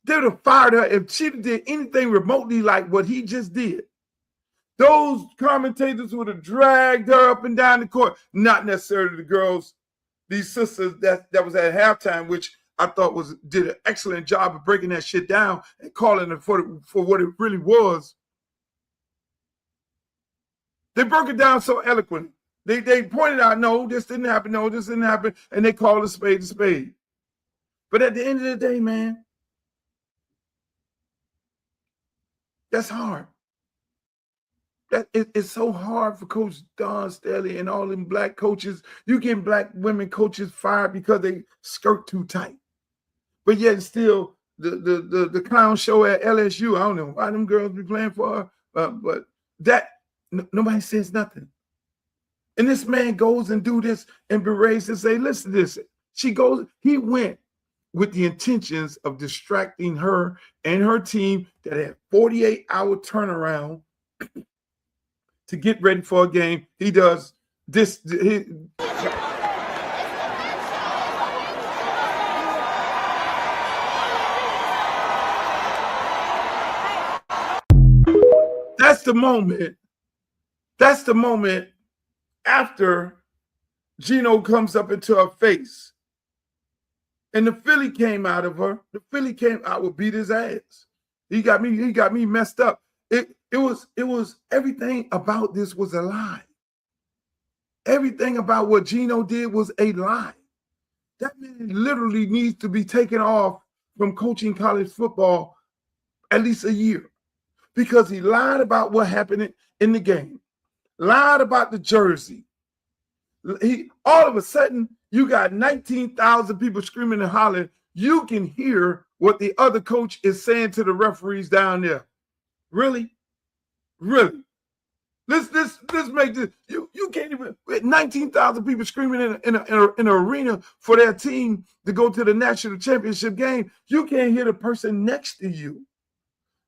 They would have fired her if she did anything remotely like what he just did. Those commentators would have dragged her up and down the court. Not necessarily the girls, these sisters that was at halftime, which I thought did an excellent job of breaking that shit down and calling it for what it really was. They broke it down so eloquently. They pointed out, no, this didn't happen, no, this didn't happen, and they called a spade a spade. But at the end of the day, man, that's hard. It's so hard for Coach Don Staley and all them black coaches. You get black women coaches fired because they skirt too tight. But yet still, the clown show at LSU, I don't know why them girls be playing for her, but that, nobody says nothing. And this man goes and do this and berates and say, listen to this. He went with the intentions of distracting her and her team that had 48-hour turnaround to get ready for a game. He does this. That's the moment. That's the moment after Gino comes up into her face. And the Philly came out of her. The Philly came out would beat his ass. He got me messed up. It was everything about this was a lie. Everything about what Gino did was a lie. That man literally needs to be taken off from coaching college football at least a year because he lied about what happened in the game, lied about the jersey. All of a sudden, you got 19,000 people screaming and hollering. You can hear what the other coach is saying to the referees down there. Really? Really? Let's make this. You can't even, 19,000 people screaming in an arena for their team to go to the national championship game. You can't hear the person next to you.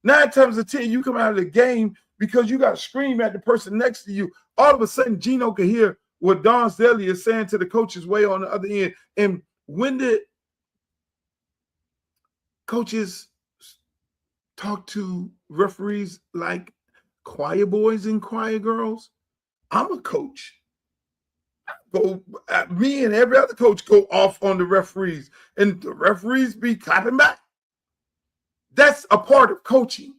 9 times out of 10, you come out of the game because you got to scream at the person next to you. All of a sudden, Gino can hear what Don Staley is saying to the coaches way on the other end. And when did coaches talk to referees like choir boys and choir girls? I'm a coach. Me and every other coach go off on the referees, and the referees be clapping back. That's a part of coaching.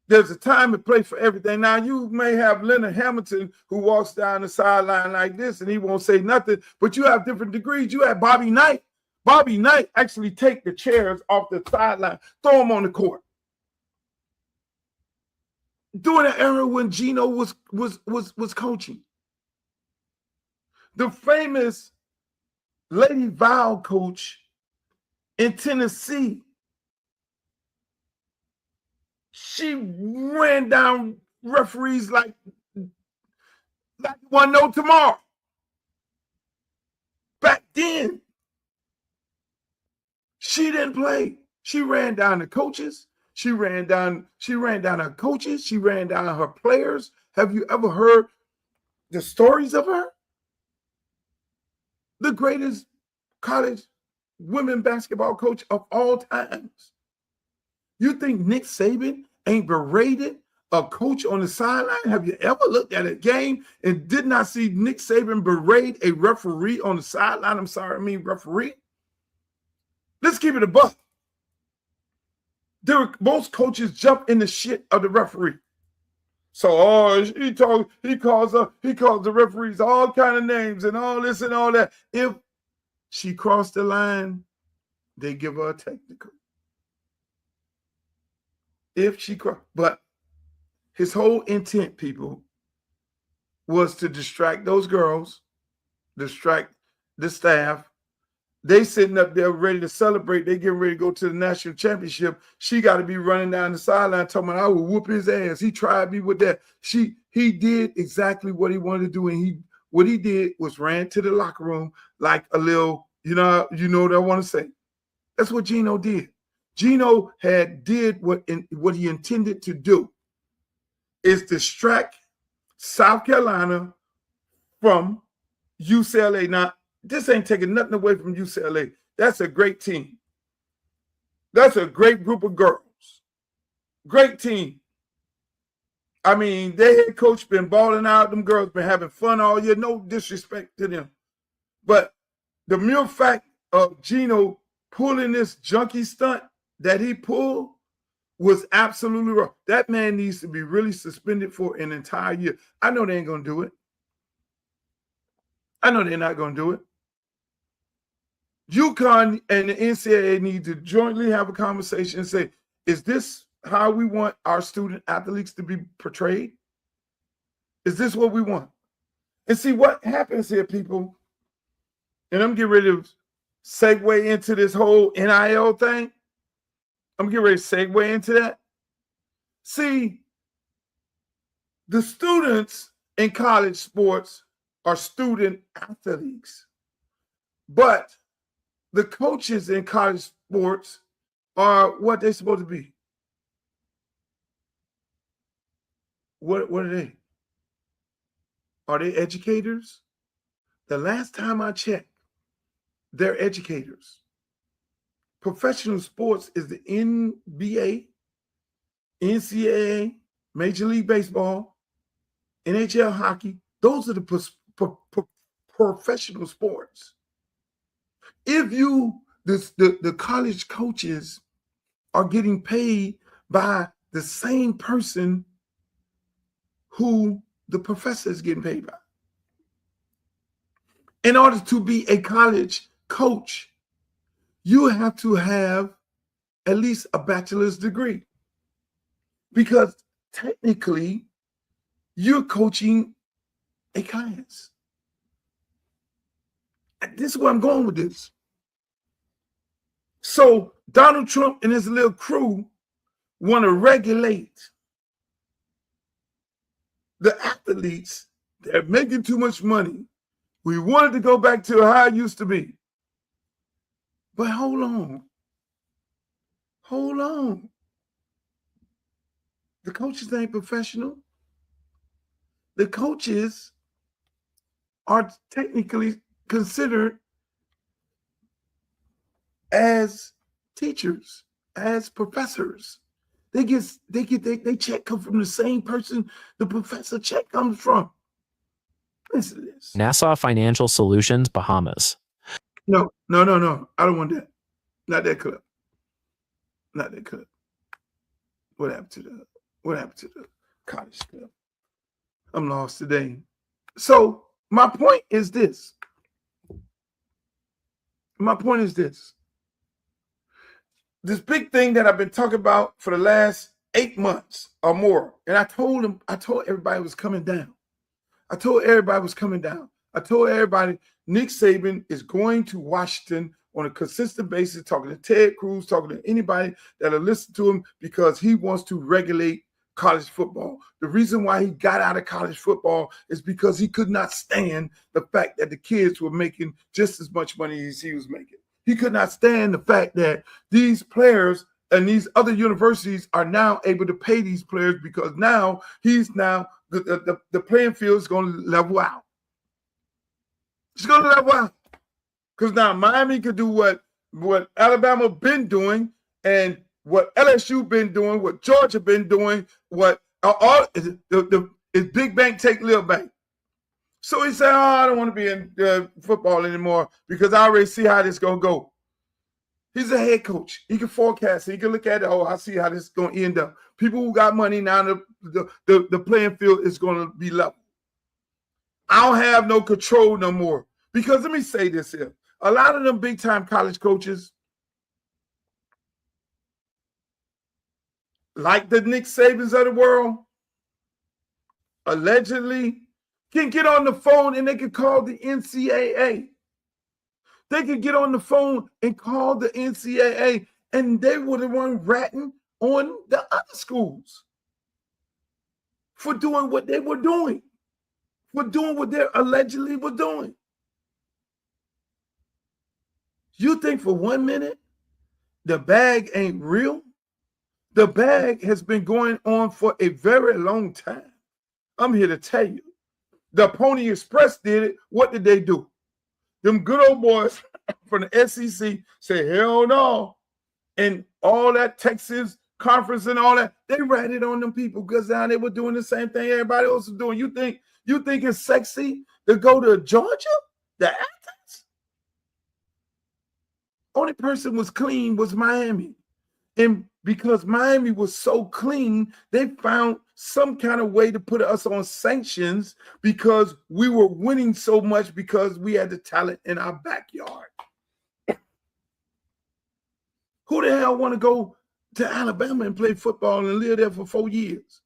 There's a time and place for everything. Now, you may have Leonard Hamilton who walks down the sideline like this and he won't say nothing, but you have different degrees. You have Bobby Knight. Bobby Knight actually take the chairs off the sideline, throw them on the court. During the era when Gino was coaching. The famous Lady Val coach in Tennessee, she ran down referees like one no tomorrow. Back then, she didn't play. She ran down the coaches. She ran down her coaches. She ran down her players. Have you ever heard the stories of her? The greatest college women basketball coach of all times. You think Nick Saban ain't berated a coach on the sideline? Have you ever looked at a game and did not see Nick Saban berate a referee on the sideline? I'm sorry, I mean referee. Let's keep it a buck. Most coaches jump in the shit of the referee. So he calls the referees all kind of names and all this and all that. If she crossed the line, they give her a technical. But his whole intent, people, was to distract those girls, distract the staff, They sitting up there ready to celebrate. They getting ready to go to the national championship. She got to be running down the sideline talking about, I will whoop his ass. He tried me with that. He did exactly what he wanted to do. And what he did was ran to the locker room like a little, you know what I want to say. That's what Gino did. Gino did what he intended to do, is distract South Carolina from UCLA. Now, this ain't taking nothing away from UCLA. That's a great team. That's a great group of girls. Great team. I mean, their head coach been balling out. Them girls been having fun all year. No disrespect to them. But the mere fact of Gino pulling this junkie stunt that he pulled was absolutely wrong. That man needs to be really suspended for an entire year. I know they ain't going to do it. I know they're not going to do it. UConn and the NCAA need to jointly have a conversation and say, is this how we want our student athletes to be portrayed? Is this what we want? And see what happens here, people, and I'm getting ready to segue into this whole NIL thing. I'm getting ready to segue into that. See, the students in college sports are student athletes, but the coaches in college sports are what they're supposed to be. What are they? Are they educators? The last time I checked, they're educators. Professional sports is the NBA, NCAA, Major League Baseball, NHL hockey. Those are the professional sports. If the college coaches are getting paid by the same person who the professor is getting paid by. In order to be a college coach, you have to have at least a bachelor's degree, because technically you're coaching a class. This is where I'm going with this. So Donald Trump and his little crew want to regulate the athletes. They're making too much money. We wanted to go back to how it used to be. But hold on. Hold on. The coaches ain't professional. The coaches are technically considered as teachers, as professors. They check come from the same person the professor check comes from. Listen to this. Nassau Financial Solutions, Bahamas. No. I don't want that. Not that clip. Not that clip. What happened to the college clip? I'm lost today. So my point is this. This big thing that I've been talking about for the last 8 months or more. And I told everybody it was coming down. I told everybody Nick Saban is going to Washington on a consistent basis, talking to Ted Cruz, talking to anybody that'll listen to him, because he wants to regulate college football. The reason why he got out of college football is because he could not stand the fact that the kids were making just as much money as he was making. He could not stand the fact that these players and these other universities are now able to pay these players, because now the playing field is going to level out. It's going to level out. Because now Miami could do what Alabama been doing, and what LSU been doing, what Georgia been doing, what all is big bank take little bank. So he said, I don't want to be in football anymore, because I already see how this is going to go. He's a head coach. He can forecast it. He can look at it. Oh, I see how this is going to end up. People who got money now, the playing field is going to be level. I don't have no control no more. Because let me say this here. A lot of them big-time college coaches, like the Nick Sabans of the world, allegedly can get on the phone and they can call the NCAA They could get on the phone and call the NCAA, and they were the one ratting on the other schools for doing what they were doing, for doing what they allegedly were doing. You think for 1 minute the bag ain't real? The bag has been going on for a very long time. I'm here to tell you. The Pony Express did it. What did they do? Them good old boys from the SEC say, hell no. And all that Texas conference and all that, they ratted on them people because now they were doing the same thing everybody else was doing. You think it's sexy to go to Georgia? The Athens? Only person was clean was Miami. And because Miami was so clean, they found some kind of way to put us on sanctions because we were winning so much because we had the talent in our backyard. Who the hell want to go to Alabama and play football and live there for 4 years?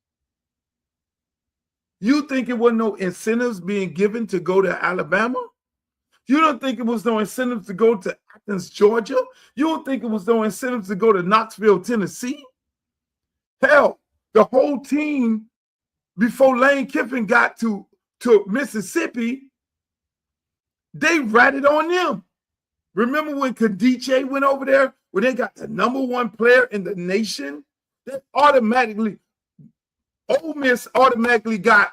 You think it wasn't no incentives being given to go to Alabama? You don't think it was no incentives to go to Athens, Georgia? You don't think it was no incentives to go to Knoxville, Tennessee? Hell, the whole team before Lane Kiffin got to Mississippi, they ratted on them. Remember when Kadiche went over there, when they got the #1 player in the nation? That automatically, Ole Miss automatically got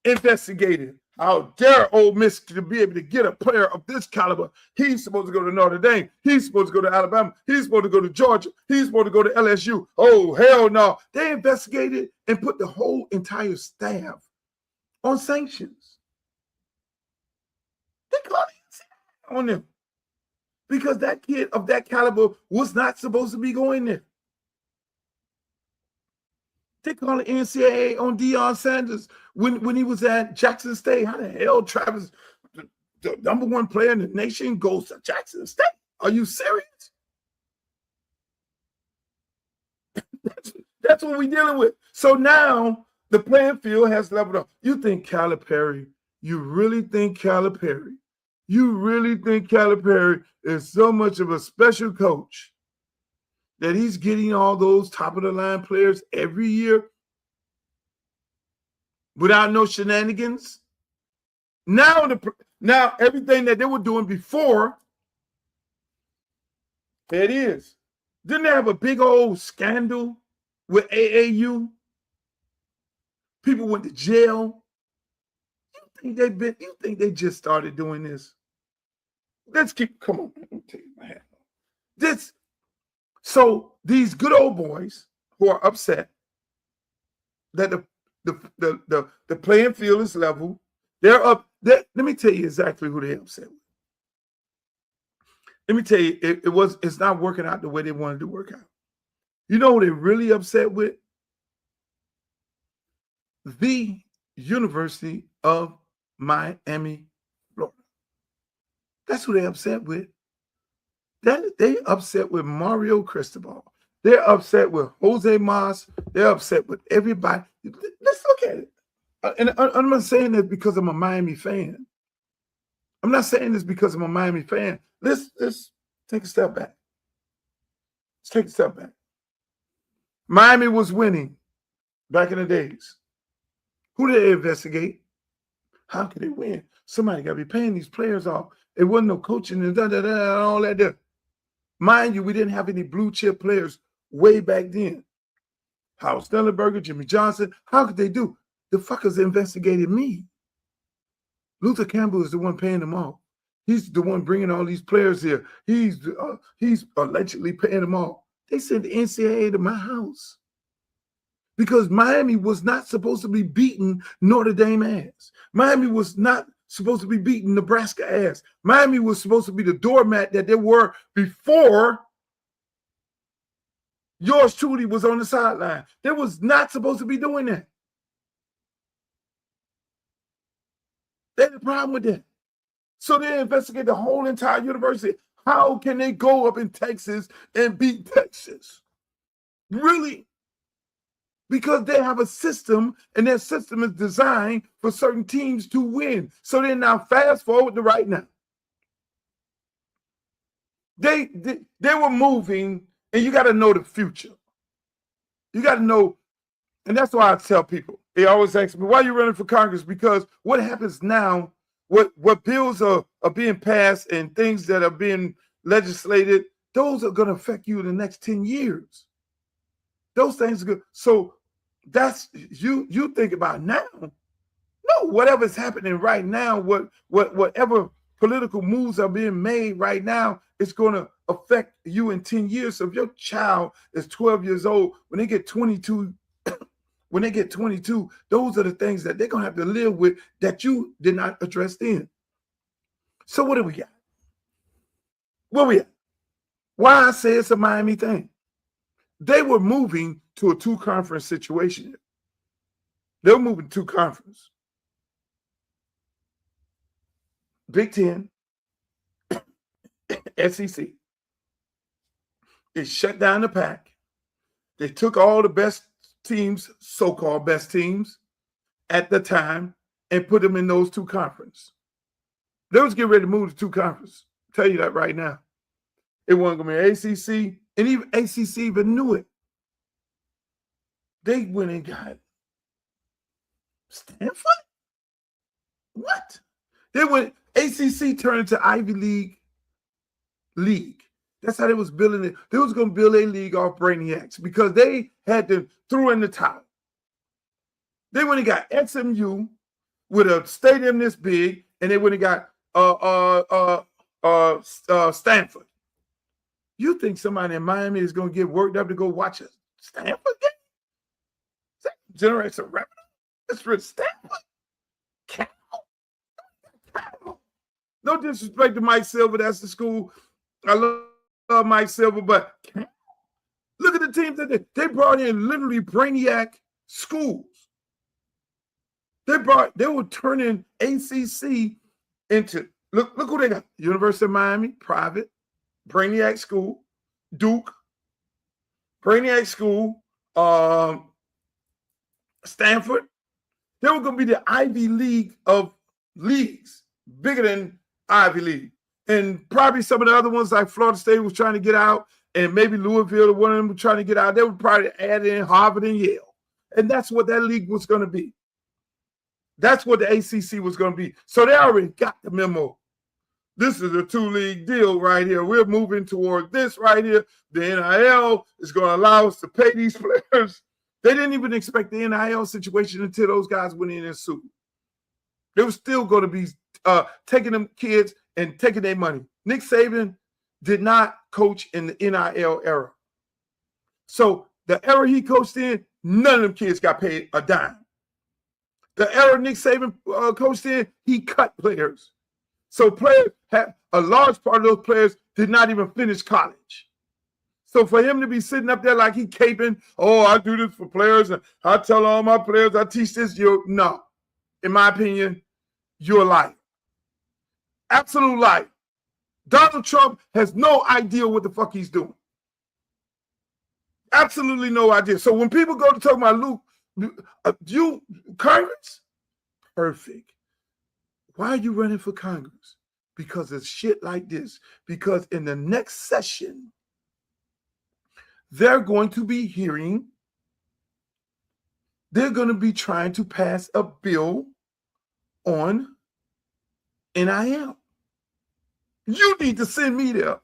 investigated. How dare Ole Miss to be able to get a player of this caliber? He's supposed to go to Notre Dame. He's supposed to go to Alabama. He's supposed to go to Georgia. He's supposed to go to LSU. Oh, hell no. They investigated and put the whole entire staff on sanctions. They called it on them because that kid of that caliber was not supposed to be going there. They call the NCAA on Deion Sanders when he was at Jackson State. How the hell Travis, the #1 player in the nation, goes to Jackson State? Are you serious? That's what we're dealing with. So now the playing field has leveled up. You think Calipari, you really think Calipari is so much of a special coach that he's getting all those top-of-the-line players every year without no shenanigans? Now everything that they were doing before, there it is. Didn't they have a big old scandal with AAU? People went to jail. You think they just started doing this? Come on, let me take my hat off. So these good old boys who are upset that the playing field is level, they're up. Let me tell you exactly who they're upset with. Let me tell you, it's not working out the way they wanted to work out. You know who they're really upset with? The University of Miami, Florida. That's who they're upset with. They upset with Mario Cristobal. They're upset with Jose Mas. They're upset with everybody. Let's look at it. And I'm not saying this because I'm a Miami fan. I'm not saying this because I'm a Miami fan. Let's take a step back. Let's take a step back. Miami was winning back in the days. Who did they investigate? How could they win? Somebody got to be paying these players off. It wasn't no coaching and all that there. Mind you, we didn't have any blue chip players way back then. Howard Stellenberger, Jimmy Johnson. How could they do? The fuckers investigated me. Luther Campbell is the one paying them off. He's the one bringing all these players here. He's allegedly paying them off. They sent the NCAA to my house because Miami was not supposed to be beating Notre Dame ass. Miami was not supposed to be beating Nebraska ass. Miami was supposed to be the doormat that they were before yours truly was on the sideline. They was not supposed to be doing that. They had a problem with that. So they investigate the whole entire university. How can they go up in Texas and beat Texas? Really? Because they have a system, and their system is designed for certain teams to win. So then now fast forward to right now. They were moving, and you got to know the future. You got to know, and that's why I tell people. They always ask me, why are you running for Congress? Because what happens now, what bills are being passed and things that are being legislated, those are going to affect you in the next 10 years. Those things are good. So that's you think about now. No, whatever's happening right now, whatever political moves are being made right now, it's going to affect you in 10 years. So if your child is 12 years old, when they get 22, those are the things that they're going to have to live with that you did not address then. So what do we got? Where we at? Why I say it's a Miami thing. They were moving to a two-conference situation. They were moving to conference. Big Ten, SEC. They shut down the pack. They took all the best teams, so-called best teams at the time, and put them in those two conferences. They was getting ready to move to two conferences. I'll tell you that right now. It wasn't going to be ACC, and even ACC even knew it. They went and got Stanford? What? They went, ACC turned into Ivy League. That's how they was building it. They was going to build a league off Brainiacs because they had to throw in the towel. They went and got XMU with a stadium this big, and they went and got Stanford. You think somebody in Miami is going to get worked up to go watch a Stanford game? That generates some revenue. It's for Stanford. Cow. No disrespect to Mike Silver. That's the school. I love Mike Silver, but look at the teams that they brought in. Literally Brainiac schools. They were turning ACC into look who they got. University of Miami, private. Brainiac School, Duke, Brainiac School, Stanford. They were going to be the Ivy League of leagues, bigger than Ivy League. And probably some of the other ones like Florida State was trying to get out, and maybe Louisville or one of them were trying to get out. They would probably add in Harvard and Yale. And that's what that league was going to be. That's what the ACC was going to be. So they already got the memo. This is a two-league deal right here. We're moving toward this right here. The NIL is going to allow us to pay these players. They didn't even expect the NIL situation until those guys went in and sued. They were still going to be taking them kids and taking their money. Nick Saban did not coach in the NIL era. So the era he coached in, none of them kids got paid a dime. The era Nick Saban coached in, he cut players. So players had a large part of those players did not even finish college. So for him to be sitting up there like he caping, oh, I do this for players, and I tell all my players, I teach this, no. In my opinion, you're a liar. Absolute liar. Donald Trump has no idea what the fuck he's doing. Absolutely no idea. So when people go to talk about Luke, Congress, perfect. Why are you running for Congress? Because of shit like this. Because in the next session, they're going to be trying to pass a bill on NIL. You need to send me there.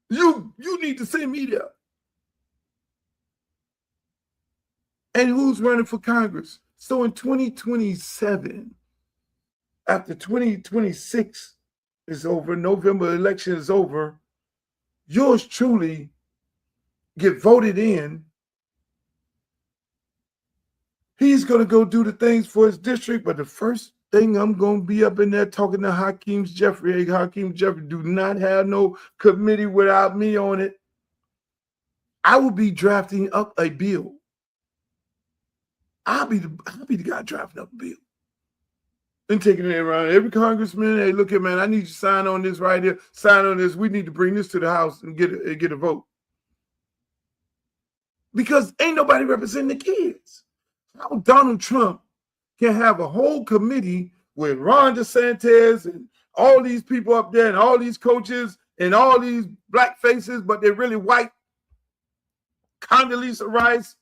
You need to send me there. And who's running for Congress? So in 2027, after 2026 is over, November election is over, yours truly get voted in. He's going to go do the things for his district, but the first thing I'm going to be up in there talking to Hakeem Jeffrey. Hey, Hakeem Jeffrey, do not have no committee without me on it. I will be drafting up a bill. I'll be the guy drafting up a bill. And taking it around every congressman. Hey, look here, man, I need you to sign on this right here. Sign on this. We need to bring this to the House and get a vote. Because ain't nobody representing the kids. How Donald Trump can have a whole committee with Ron DeSantis and all these people up there and all these coaches and all these black faces, but they're really white. Condoleezza Rice,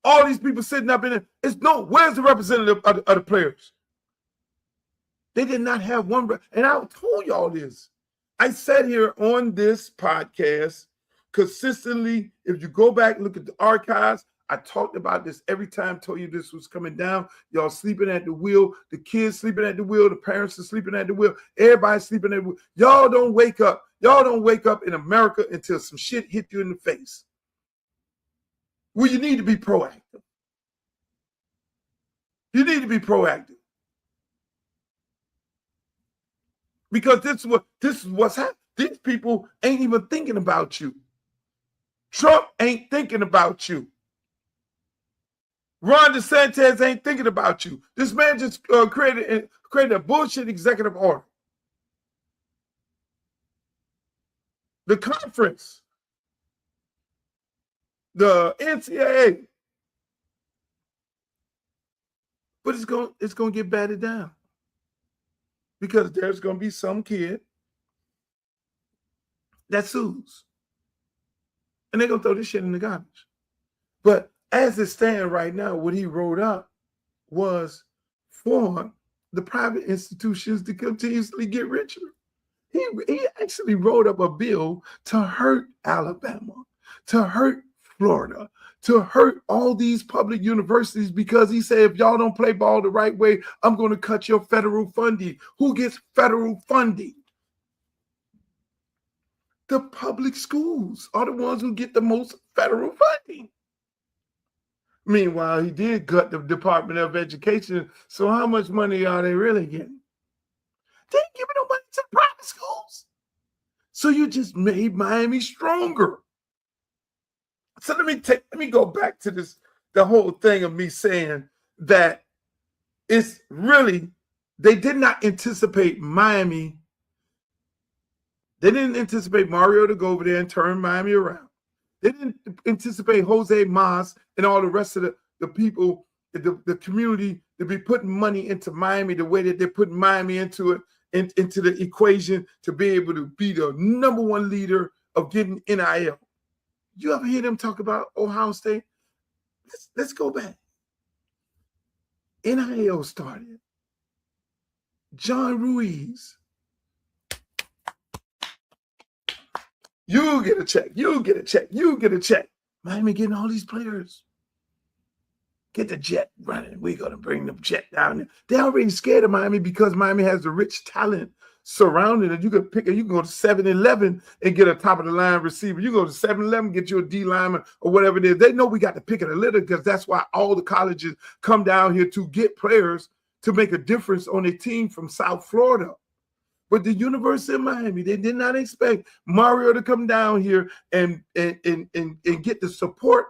all these people sitting up in it. Where's the representative of the players? They did not have one. And I told y'all this. I sat here on this podcast consistently. If you go back and look at the archives, I talked about this every time, told you this was coming down. Y'all sleeping at the wheel. The kids sleeping at the wheel. The parents are sleeping at the wheel. Everybody's sleeping at the wheel. Y'all don't wake up. Y'all don't wake up in America until some shit hit you in the face. Well, you need to be proactive. You need to be proactive. Because this is what's happening. These people ain't even thinking about you. Trump ain't thinking about you. Ron DeSantis ain't thinking about you. This man just created a bullshit executive order. The conference, the NCAA, but it's going to get batted down because there's going to be some kid that sues, and they're going to throw this shit in the garbage. But as it stands right now, what he wrote up was for the private institutions to continuously get richer. He actually wrote up a bill to hurt Alabama, to hurt Florida, to hurt all these public universities because he said, if y'all don't play ball the right way, I'm going to cut your federal funding. Who gets federal funding? The public schools are the ones who get the most federal funding. Meanwhile, he did cut the Department of Education. So how much money are they really getting? They ain't giving no money to the private schools. So you just made Miami stronger. So let me go back to the whole thing of me saying that it's really, they did not anticipate Miami. They didn't anticipate Mario to go over there and turn Miami around. They didn't anticipate Jose Mas and all the rest of the people, the community, to be putting money into Miami the way that they're putting Miami into it, into the equation to be able to be the number one leader of getting NIL. You ever hear them talk about Ohio State? Let's go back. NIL started. John Ruiz. You get a check. You get a check. You get a check. Miami getting all these players. Get the jet running. We're going to bring the jet down there. They're already scared of Miami because Miami has the rich talent surrounding it. You can you can go to 7-Eleven and get a top-of-the-line receiver. You go to 7-Eleven, get you a D lineman or whatever it is. They know we got the pick of the litter because that's why all the colleges come down here to get players to make a difference on a team from South Florida. But the University of Miami, they did not expect Mario to come down here and get the support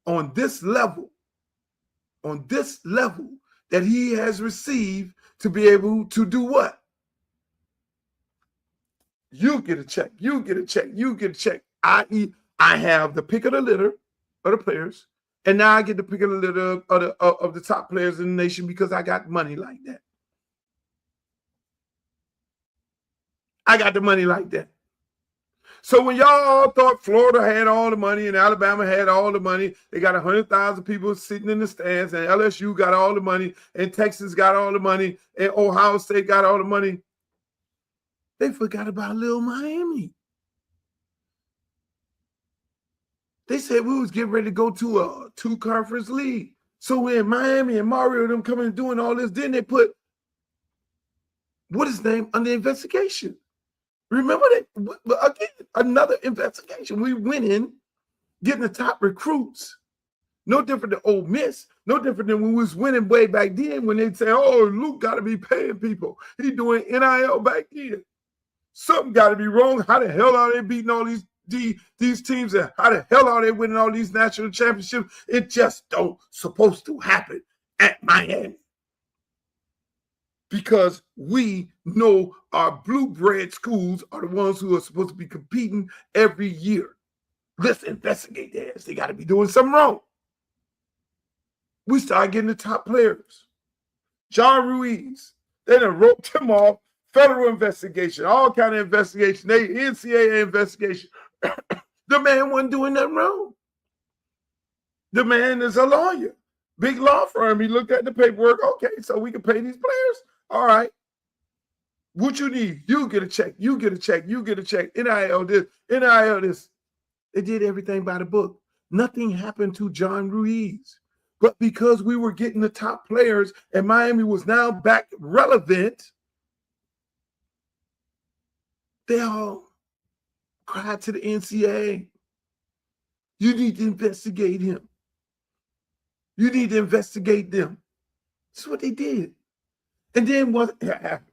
on this level that he has received to be able to do what? You get a check, you get a check, you get a check. I have the pick of the litter of the players, and now I get the pick of the litter of the top players in the nation because I got money like that. I got the money like that. So when y'all all thought Florida had all the money and Alabama had all the money, they got 100,000 people sitting in the stands, and LSU got all the money, and Texas got all the money, and Ohio State got all the money, they forgot about little Miami. They said we was getting ready to go to a 2-conference league. So when Miami and Mario them coming and doing all this, then they put, what is his name, under investigation. Remember that, again, another investigation. We went in getting the top recruits. No different than Ole Miss. No different than when we was winning way back then when they'd say, oh, Luke got to be paying people. He doing NIL back then. Something got to be wrong. How the hell are they beating all these teams? And how the hell are they winning all these national championships? It just don't supposed to happen at Miami. Because we know our blue bread schools are the ones who are supposed to be competing every year. Let's investigate their ass. They got to be doing something wrong. we started getting the top players. John Ruiz, they done roped him off, federal investigation, all kind of investigation, they NCAA investigation. The man wasn't doing nothing wrong. The man is a lawyer, big law firm. He looked at the paperwork. Okay, so we can pay these players. All right. What you need? You get a check. You get a check. You get a check. NIL this. NIL this. They did everything by the book. Nothing happened to John Ruiz. But because we were getting the top players and Miami was now back relevant, they all cried to the NCAA. You need to investigate him. You need to investigate them. That's what they did. And then what happened?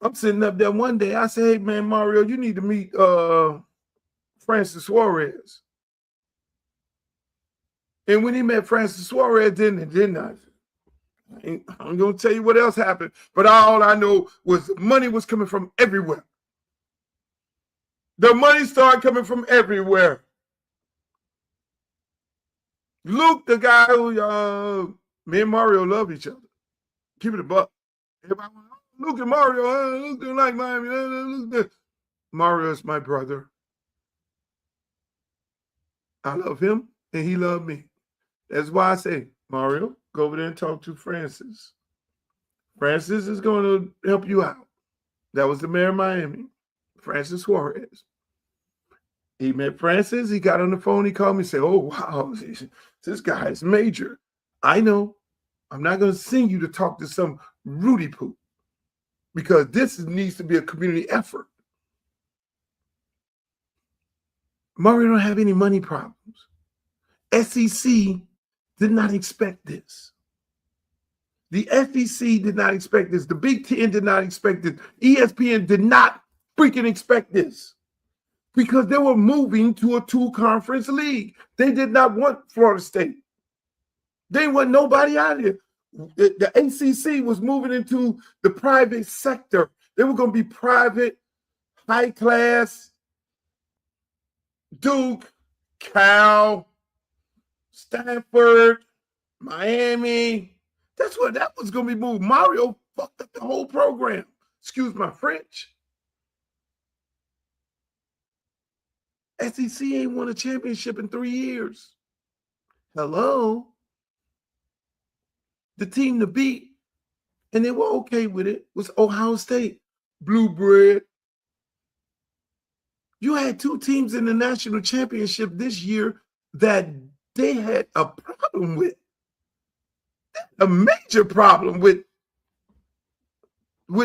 I'm sitting up there one day. I said, hey, man, Mario, you need to meet Francis Suarez. And when he met Francis Suarez, I'm going to tell you what else happened. But all I know was money was coming from everywhere. The money started coming from everywhere. Luke, the guy who me and Mario love each other. Keep it a buck. Everybody, Luke and Mario, Luke don't like Miami. Mario is my brother. I love him and he loved me. That's why I say, Mario, go over there and talk to Francis. Francis is going to help you out. That was the mayor of Miami, Francis Suarez. He met Francis. He got on the phone. He called me and said, oh, wow, this guy is major. I know. I'm not going to send you to talk to some Rudy Poo because this needs to be a community effort. Mario don't have any money problems. SEC did not expect this. The SEC did not expect this. The Big Ten did not expect this. ESPN did not freaking expect this because they were moving to a 2-conference league. They did not want Florida State. They didn't want nobody out of here. The ACC was moving into the private sector. They were going to be private, high class, Duke, Cal, Stanford, Miami. That's what that was going to be moved. Mario fucked up the whole program. Excuse my French. SEC ain't won a championship in 3 years. Hello? The team to beat, and they were okay with it, was Ohio State. Blue bread. You had 2 teams in the national championship this year that they had a problem with. A major problem with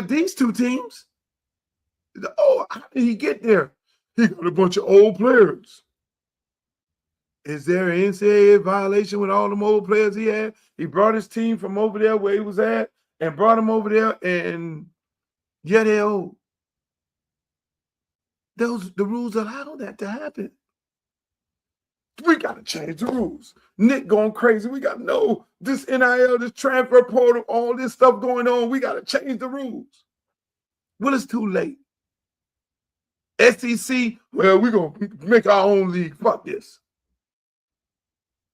these 2 teams. Oh, how did he get there? He got a bunch of old players. Is there an NCAA violation with all them old players he had? He brought his team from over there where he was at and brought them over there, and yeah, they're old. The rules allow that to happen. We got to change the rules. Nick going crazy. We got to know this NIL, this transfer portal, all this stuff going on. We got to change the rules. Well, it's too late. SEC, well, we're going to make our own league. Fuck this.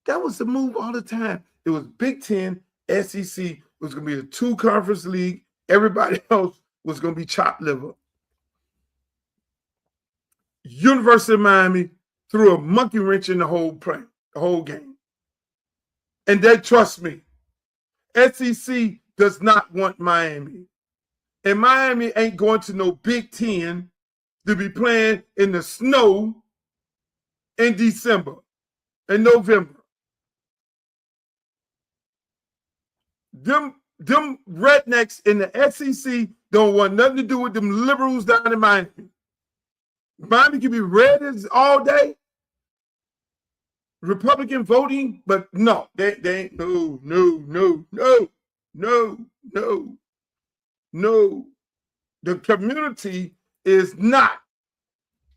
That was the move all the time. It was Big Ten, SEC was going to be a 2-conference league. Everybody else was going to be chopped liver. University of Miami threw a monkey wrench in the whole play, the whole game. And they trust me. SEC does not want Miami. And Miami ain't going to no Big Ten to be playing in the snow in December and November. Them rednecks in the SEC don't want nothing to do with them liberals down in Miami. Miami can be red as all day, Republican voting, but no, they ain't, no. The community is not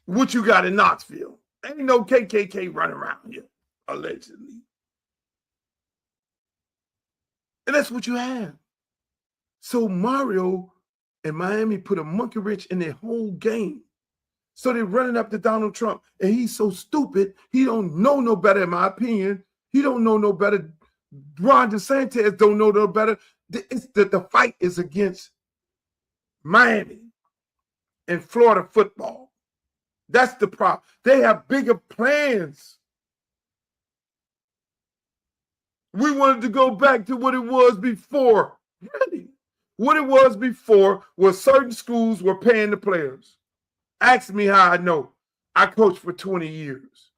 what you got in Knoxville. Ain't no KKK running around here, allegedly. And that's what you have. So Mario and Miami put a monkey wrench in their whole game. So they're running up to Donald Trump. And he's so stupid, he don't know no better, in my opinion. He don't know no better. Ron DeSantis don't know no better. The fight is against Miami and Florida football. That's the problem. They have bigger plans. We wanted to go back to what it was before. Really? What it was before was certain schools were paying the players. Ask me how I know. I coached for 20 years.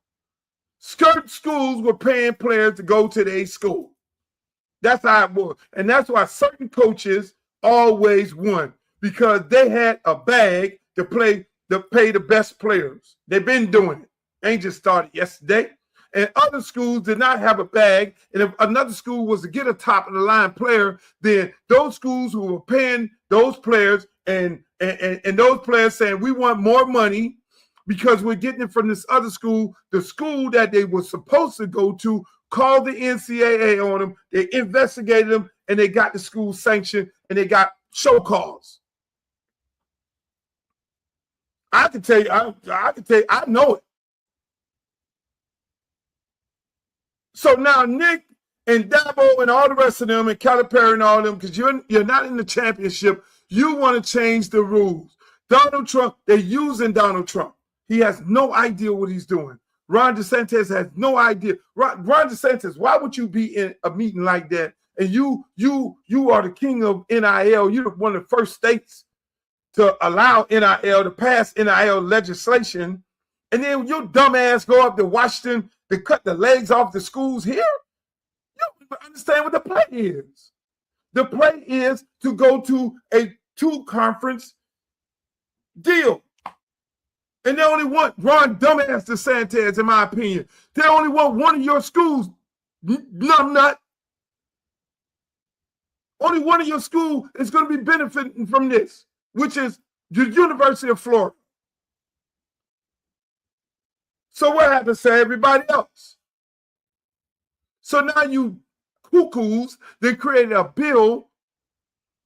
Certain schools were paying players to go to their school. That's how it was. And that's why certain coaches always won, because they had a bag to pay the best players. They've been doing it. Ain't just started yesterday. And other schools did not have a bag. And if another school was to get a top of the line player, then those schools who were paying those players and those players saying, we want more money because we're getting it from this other school, the school that they were supposed to go to called the NCAA on them. They investigated them and they got the school sanctioned and they got show cause. I can tell you, I know it. So now Nick and Dabo and all the rest of them and Calipari and all of them, because you're not in the championship, you want to change the rules. Donald Trump, they're using Donald Trump. He has no idea what he's doing. Ron DeSantis has no idea. Ron DeSantis, why would you be in a meeting like that? And you are the king of NIL. You're one of the first states to allow NIL, to pass NIL legislation. And then your dumb ass go up to Washington to cut the legs off the schools here? You don't even understand what the play is. The play is to go to a 2-conference deal. And they only want Ron dumbass DeSantis, in my opinion. They only want one of your schools, numbnut. Only one of your schools is going to be benefiting from this, which is the University of Florida. So what happens to everybody else? So now you cuckoos, they created a bill,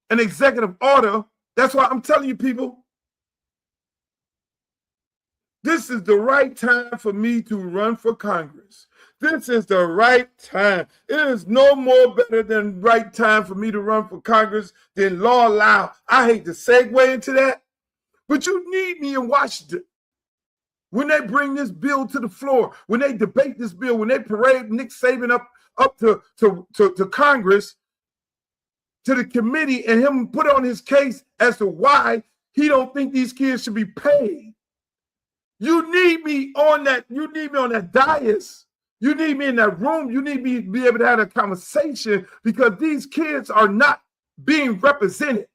an executive order. That's why I'm telling you, people, this is the right time for me to run for Congress. This is the right time. It is no more better than right time for me to run for Congress than law allow. I hate to segue into that, but you need me in Washington. When they bring this bill to the floor, when they debate this bill, when they parade Nick Saban up to Congress, to the committee, and him put on his case as to why he don't think these kids should be paid. You need me on that. You need me on that dais. You need me in that room. You need me to be able to have a conversation, because these kids are not being represented.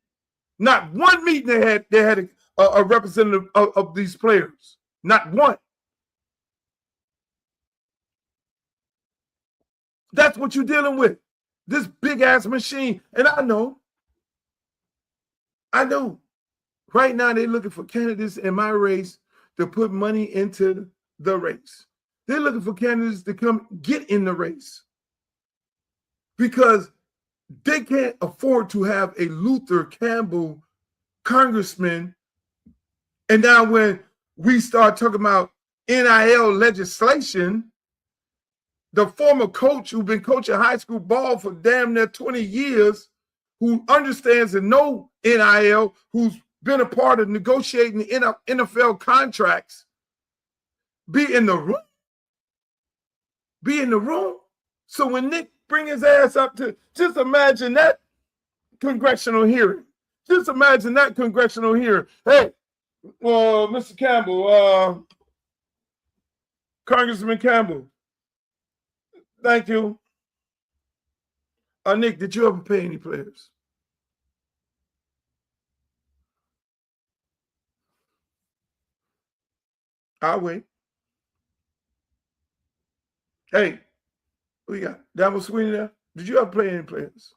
Not one meeting they had a representative of these players. Not one. That's what you're dealing with. This big ass machine. And I know. Right now they're looking for candidates in my race to put money into the race. They're looking for candidates to come get in the race, because they can't afford to have a Luther Campbell congressman. And now when we start talking about NIL legislation, the former coach who's been coaching high school ball for damn near 20 years, who understands and know NIL, who's been a part of negotiating the NFL contracts, be in the room. Be in the room. So when Nick bring his ass up to, just imagine that congressional hearing. Just imagine that congressional hearing. Hey, Mr. Campbell, Congressman Campbell, thank you. Nick, did you ever pay any players? I'll wait. Hey, we got Dabo Sweeney there. Did you ever play any players?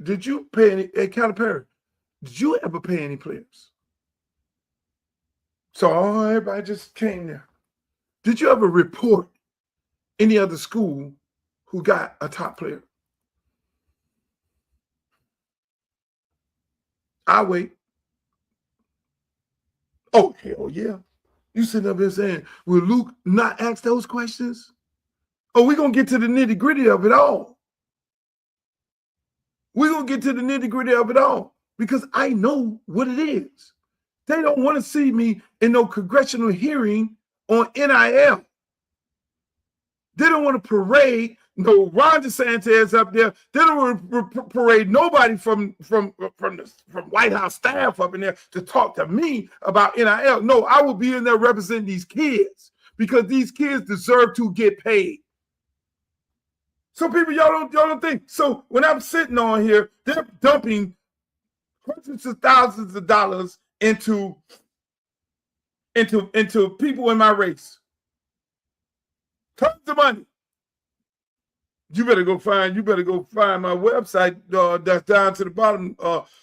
Did you pay any? Hey, Calipari, did you ever pay any players? So everybody just came there. Did you ever report any other school who got a top player? I'll wait. Oh, hell yeah. You sitting up here saying, will Luke not ask those questions? Oh, we're going to get to the nitty-gritty of it all. We're going to get to the nitty-gritty of it all because I know what it is. They don't want to see me in no congressional hearing on NIL. They don't want to parade no Ron DeSantis up there. They don't want to parade nobody from White House staff up in there to talk to me about NIL. No, I will be in there representing these kids because these kids deserve to get paid. So people, y'all don't think. So when I'm sitting on here, they're dumping hundreds of thousands of dollars into people in my race. Tons of money. You better go find my website that's down to the bottom,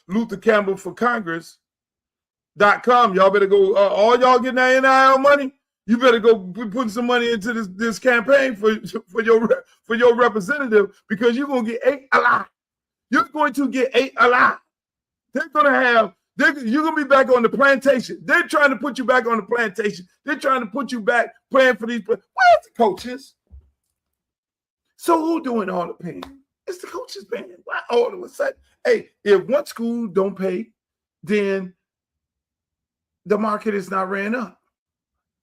LutherCampbellForCongress.com. Y'all better go, all y'all getting that NIL money, you better go put some money into this campaign for your representative because you're gonna get ate alive. You're going to get ate alive. You're gonna be back on the plantation. They're trying to put you back on the plantation. They're trying to put you back playing for these. Where's the coaches? So who doing all the paying? It's the coaches paying. Why all of a sudden? Hey, if one school don't pay, then the market is not ran up.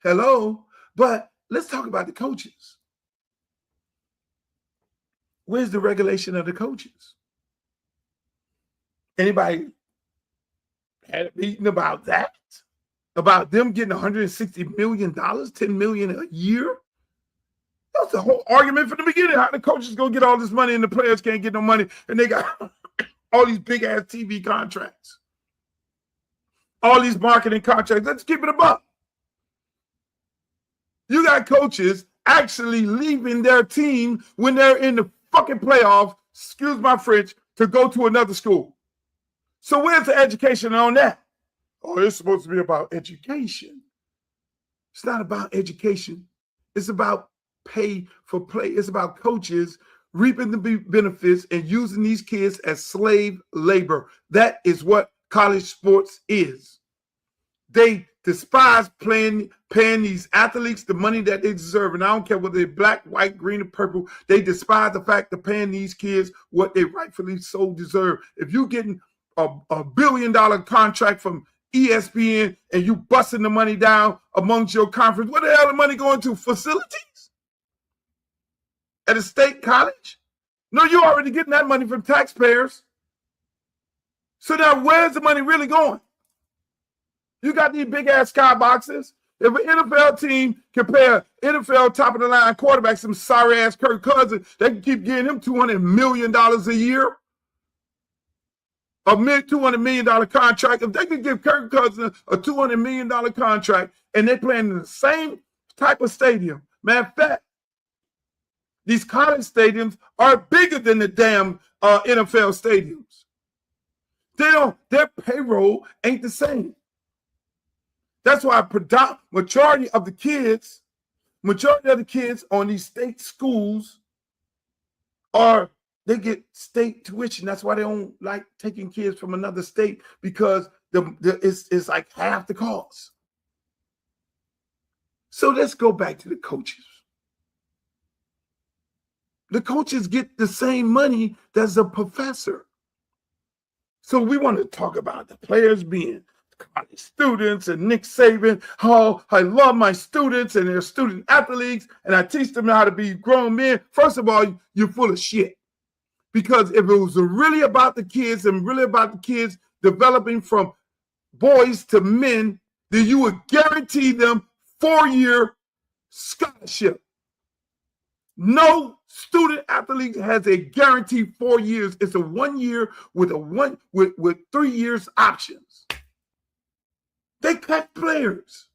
Hello? But let's talk about the coaches. Where's the regulation of the coaches? Anybody had a meeting about that? About them getting $160 million, $10 million a year? That's the whole argument from the beginning. How the coaches gonna get all this money and the players can't get no money, and they got all these big ass TV contracts, all these marketing contracts. Let's keep it above. You got coaches actually leaving their team when they're in the fucking playoffs, excuse my French, to go to another school. So where's the education on that? Oh, it's supposed to be about education. It's not about education. It's about pay for play. It's about coaches reaping the benefits and using these kids as slave labor. That is what college sports is. They despise paying these athletes the money that they deserve. And I don't care whether they're black, white, green, or purple. They despise the fact of paying these kids what they rightfully so deserve. If you're getting a $1 billion contract from ESPN and you busting the money down amongst your conference, where the hell the money going to? Facilities? At a state college? No, you're already getting that money from taxpayers. So now where's the money really going? You got these big ass skyboxes. If an NFL team can pay an NFL top of the line quarterback some sorry ass Kirk Cousins, they can keep getting him $200 million a year. A $200 million contract. If they could give Kirk Cousins a $200 million contract and they're playing in the same type of stadium, matter of fact, these college stadiums are bigger than the damn NFL stadiums. Their payroll ain't the same. That's why majority of the kids on these state schools they get state tuition. That's why they don't like taking kids from another state because it's like half the cost. So let's go back to the coaches. The coaches get the same money as a professor. So we want to talk about the players being college students and Nick Saban. Oh, I love my students and their student athletes, and I teach them how to be grown men. First of all, you're full of shit. Because if it was really about the kids and really about the kids developing from boys to men, then you would guarantee them 4-year scholarship. No student athlete has a guaranteed 4 years. It's a 1 year with 3 years options. They cut players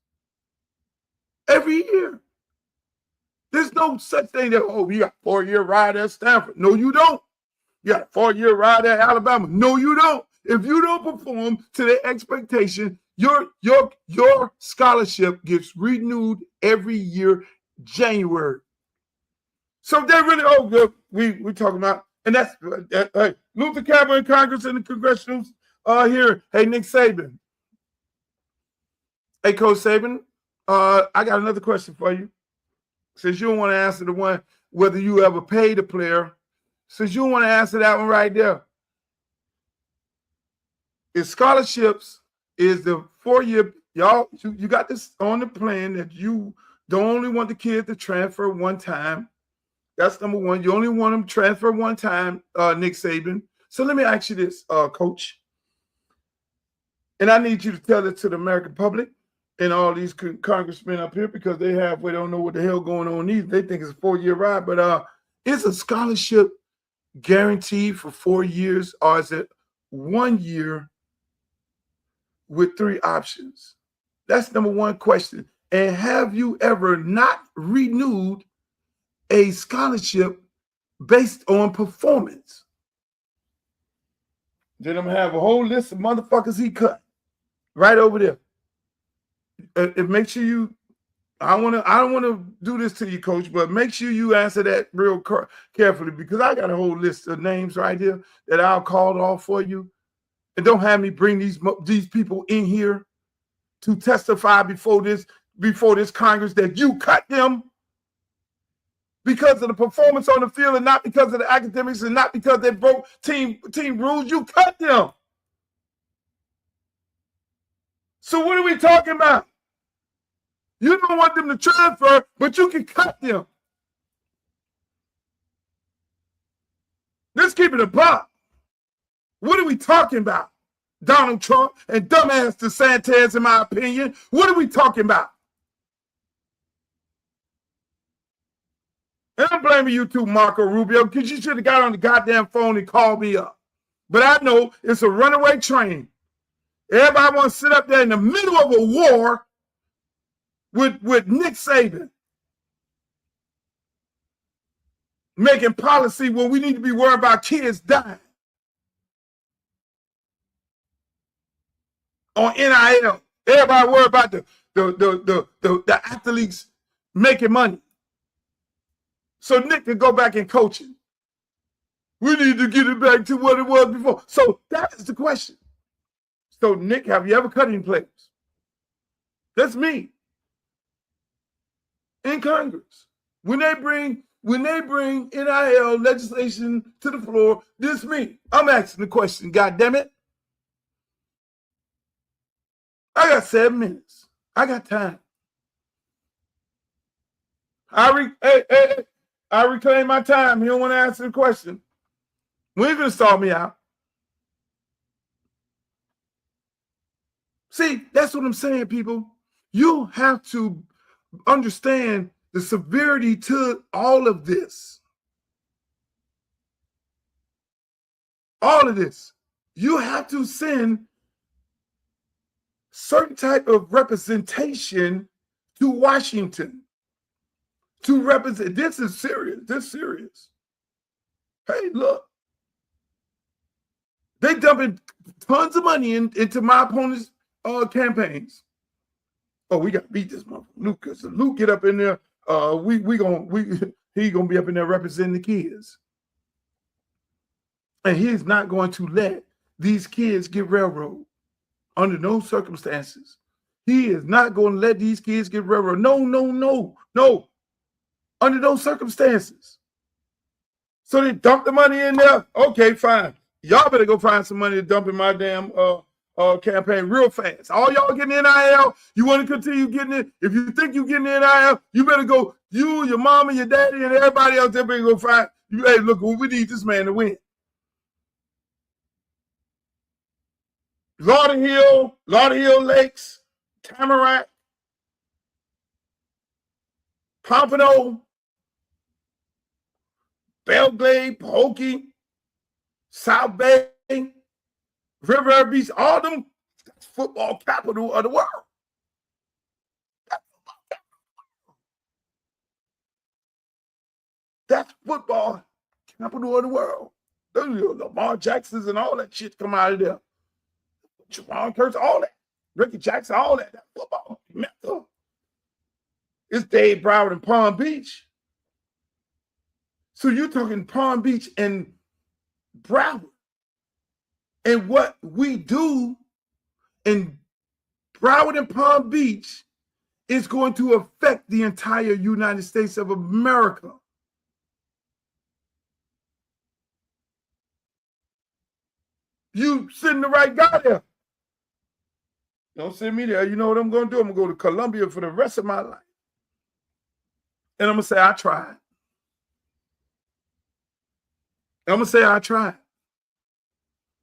every year. There's no such thing that, oh, you got a 4-year ride at Stanford. No, you don't. You got a 4-year ride at Alabama. No, you don't. If you don't perform to their expectation, your scholarship gets renewed every year, January. So they really, good. We talking about, and that's hey, Luther Campbell in Congress and the congressionals here. Hey, Nick Saban. Hey, Coach Saban, I got another question for you. Since you don't want to answer the one whether you ever paid a player, since you don't want to answer that one right there, is scholarships is the 4-year, y'all, you got this on the plan that you don't only want the kid to transfer one time. That's number one. You only want them to transfer one time, Nick Saban. So let me ask you this, Coach. And I need you to tell it to the American public and all these congressmen up here because they don't know what the hell going on either. They think it's a 4-year ride. But is a scholarship guaranteed for 4 years, or is it 1 year with 3 options? That's number one question. And have you ever not renewed a scholarship based on performance? Then I'm gonna have a whole list of motherfuckers he cut right over there. And make sure you, I don't want to do this to you, Coach, but make sure you answer that real carefully because I got a whole list of names right here that I'll call off for you. And don't have me bring these people in here to testify before this Congress that you cut them because of the performance on the field and not because of the academics and not because they broke team rules. You cut them. So what are we talking about? You don't want them to transfer, but you can cut them. Let's keep it a buck. What are we talking about? Donald Trump and dumbass DeSantis, in my opinion. What are we talking about? And I'm blaming you too, Marco Rubio, because you should have got on the goddamn phone and called me up. But I know it's a runaway train. Everybody wants to sit up there in the middle of a war with Nick Saban making policy when we need to be worried about kids dying on NIL. Everybody worried about the athletes making money. So Nick can go back and coaching. We need to get it back to what it was before. So that is the question. So Nick, have you ever cut any players? That's me. In Congress. When they bring NIL legislation to the floor, this me. I'm asking the question, God damn it. I got 7 minutes. I got time. I reclaim my time. He don't want to answer the question. When you gonna start me out? See, that's what I'm saying, people. You have to understand the severity to all of this. All of this. You have to send certain type of representation to Washington to represent. This is serious. This is serious. Hey, look. They dumping tons of money into my opponent's campaigns. Oh, we got to beat this motherfucker. Luke, because Luke get up in there. He gonna be up in there representing the kids, and he's not going to let these kids get railroaded under no circumstances. He is not going to let these kids get railroaded. No. Under those circumstances. So they dump the money in there. Okay, fine. Y'all better go find some money to dump in my damn campaign real fast. All y'all getting NIL, you want to continue getting it. If you think you're getting NIL, you better go, you, your mama, your daddy, and everybody else, they better go find you. Hey, look, we need this man to win. Lauderhill Lakes, Tamarack, Pompano, Belgrade, Pahokee, South Bay, River Beach, all them, that's football capital of the world. That's football capital of the world. Those Lamar Jacksons and all that shit come out of there. Javon Curse, all that. Ricky Jackson, all that. That football. It's Dave Broward in Palm Beach. So you're talking Palm Beach and Broward. And what we do in Broward and Palm Beach It's going to affect the entire United States of America. You send the right guy there. Don't send me there. You know what I'm going to do? I'm going to go to Colombia for the rest of my life. And I'm going to say, I tried. I'm going to say, I tried.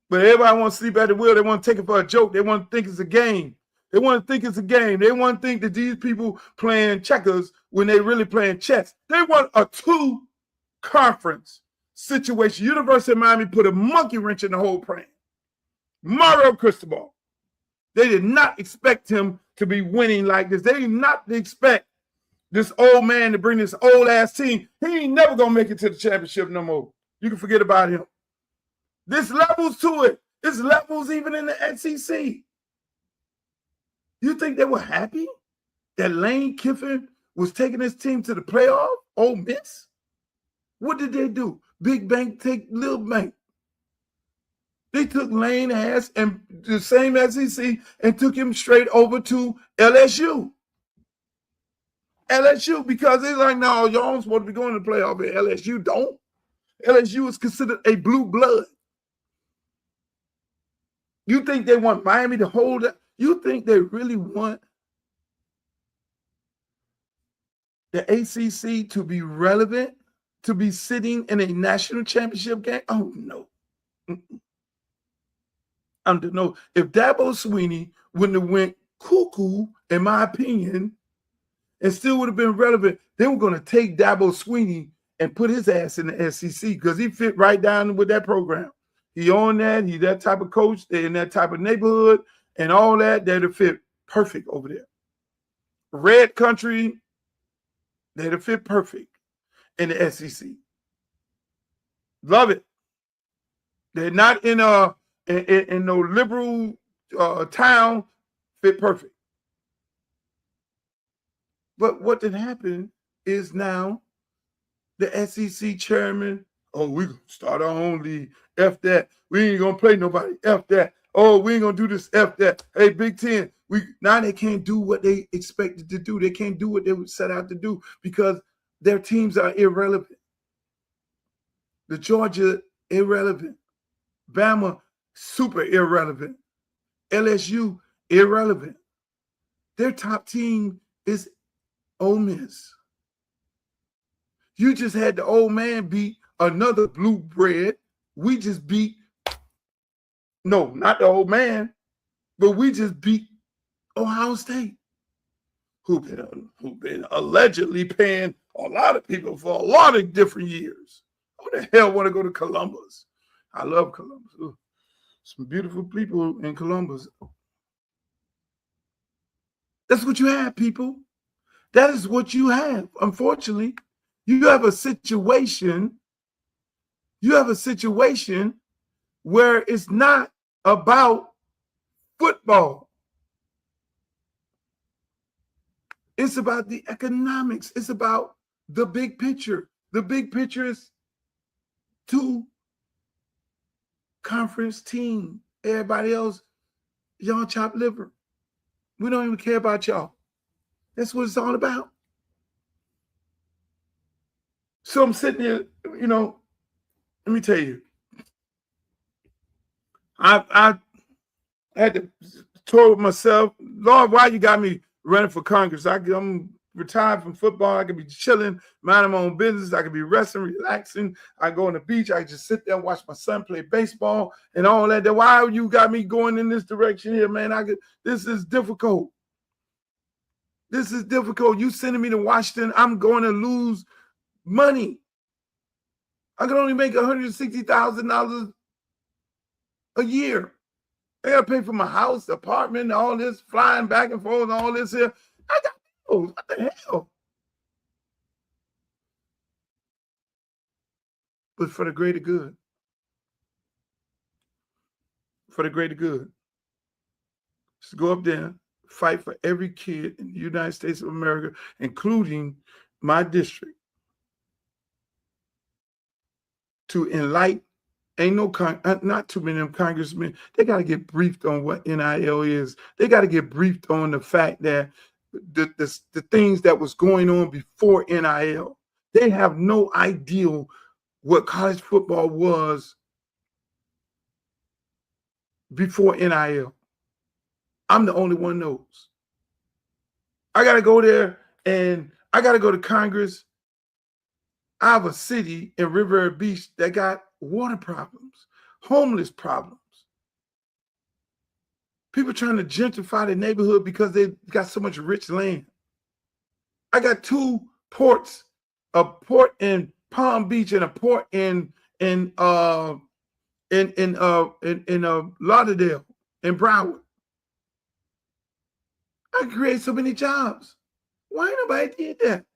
But everybody wants to sleep at the wheel. They want to take it for a joke. They want to think it's a game. They want to think it's a game. They want to think that these people playing checkers when they really playing chess. They want a two-conference situation. University of Miami put a monkey wrench in the whole plan. Mario Cristobal. They did not expect him to be winning like this. They did not expect this old man to bring this old-ass team. He ain't never going to make it to the championship no more. You can forget about him. There's levels to it. There's levels even in the SEC. You think they were happy that Lane Kiffin was taking his team to the playoff? Ole Miss? What did they do? Big bank take little bank. They took Lane ass and the same SEC and took him straight over to LSU. LSU, because it's like, no, y'all don't supposed to be going to the playoff, and LSU don't. LSU is considered a blue blood. You think they want Miami to hold it? You think they really want the ACC to be relevant, to be sitting in a national championship game? Oh, no. No. If Dabo Swinney wouldn't have went cuckoo, in my opinion, and still would have been relevant, they were going to take Dabo Swinney and put his ass in the SEC because he fit right down with that program. He on that. He's that type of coach in that type of neighborhood and all that. They'd fit perfect over there. Red country, they'd fit perfect in the SEC. Love it. They're not in no liberal town. Fit perfect. But what did happen is now the SEC chairman, oh, we gonna start our own league. F that. We ain't gonna play nobody. F that. Oh, we ain't gonna do this. F that. Hey, Big Ten. Now they can't do what they expected to do. They can't do what they would set out to do because their teams are irrelevant. The Georgia, irrelevant. Bama, super irrelevant. LSU, irrelevant. Their top team is Ole Miss. You just had the old man beat another blue bread. We just beat, no, not the old man, but we just beat Ohio State, who've been allegedly paying a lot of people for a lot of different years. Who the hell want to go to Columbus? I love Columbus. Ooh, some beautiful people in Columbus. That's what you have, people. That is what you have. Unfortunately, you have a situation where it's not about football. It's about the economics. It's about the big picture. The big picture is two conference team. Everybody else, y'all chop liver. We don't even care about y'all. That's what it's all about. So I'm sitting here, let me tell you. I had to told myself, Lord, why you got me running for Congress? I'm retired from football. I could be chilling, minding my own business. I could be resting, relaxing. I go on the beach. I just sit there and watch my son play baseball and all that. Why you got me going in this direction here, man? This is difficult. This is difficult. You sending me to Washington, I'm going to lose money. I can only make $160,000 a year. I got to pay for my house, apartment, all this, flying back and forth, all this here. I got bills. What the hell? But for the greater good. For the greater good. Just go up there, fight for every kid in the United States of America, including my district, to enlighten. Ain't not too many of them congressmen. They got to get briefed on what NIL is. They got to get briefed on the fact that the things that was going on before NIL. They have no idea what college football was before NIL. I'm the only one knows. I got to go there and I got to go to Congress. I have a city in Riviera Beach that got water problems, homeless problems. People trying to gentrify the neighborhood because they got so much rich land. I got 2 ports, a port in Palm Beach and a port in Lauderdale, in Broward. I create so many jobs. Why nobody did that?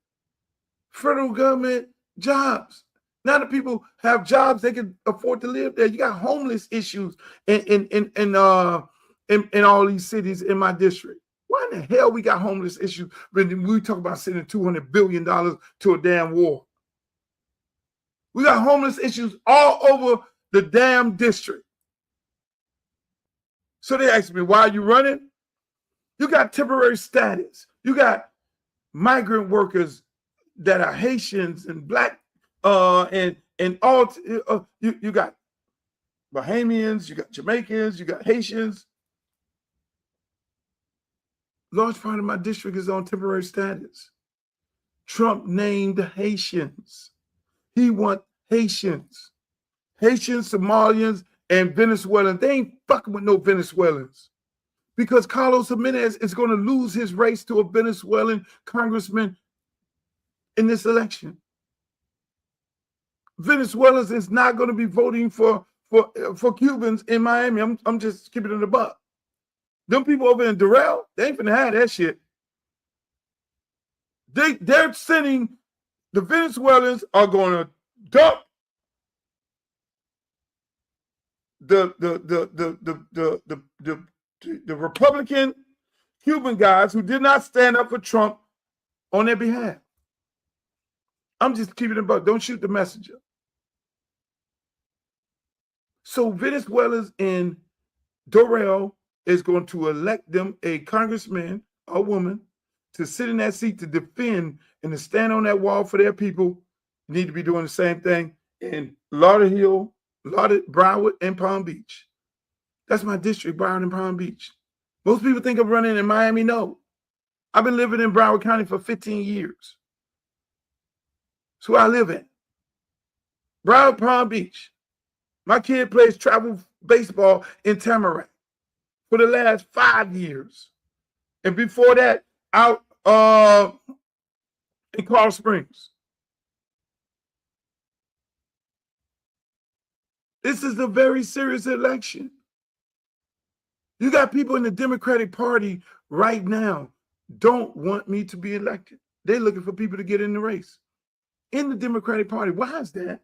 Federal government jobs. Now that people have jobs, they can afford to live there. You got homeless issues in all these cities in my district. Why in the hell we got homeless issues when we talk about sending $200 billion to a damn war? We got homeless issues all over the damn district. So they asked me, why are you running? You got temporary status. You got migrant workers that are Haitians and black and all. You got Bahamians, you got Jamaicans, you got Haitians. Large part of my district is on temporary status. Trump named the Haitians. He wants Haitians. Haitians, Somalians, and Venezuelans. They ain't fucking with no Venezuelans. Because Carlos Jimenez is going to lose his race to a Venezuelan congressman in this election. Venezuelans is not going to be voting for Cubans in Miami. I'm just keeping it a buck. Them people over in Durrell, they ain't finna have that shit. They're sending, the Venezuelans are going to dump the Republican Cuban guys who did not stand up for Trump on their behalf. I'm just keeping it about, don't shoot the messenger. So Venezuelans in Durrell is going to elect them a congressman or woman to sit in that seat to defend and to stand on that wall for their people. Need to be doing the same thing in Lauderdale, Broward, and Palm Beach. That's my district, Broward and Palm Beach. Most people think I'm running in Miami. No. I've been living in Broward County for 15 years. That's where I live in. Broward, Palm Beach. My kid plays travel baseball in Tamarack for the last 5 years. And before that, out in Coral Springs. This is a very serious election. You got people in the Democratic Party right now don't want me to be elected. They're looking for people to get in the race. In the Democratic Party, why is that?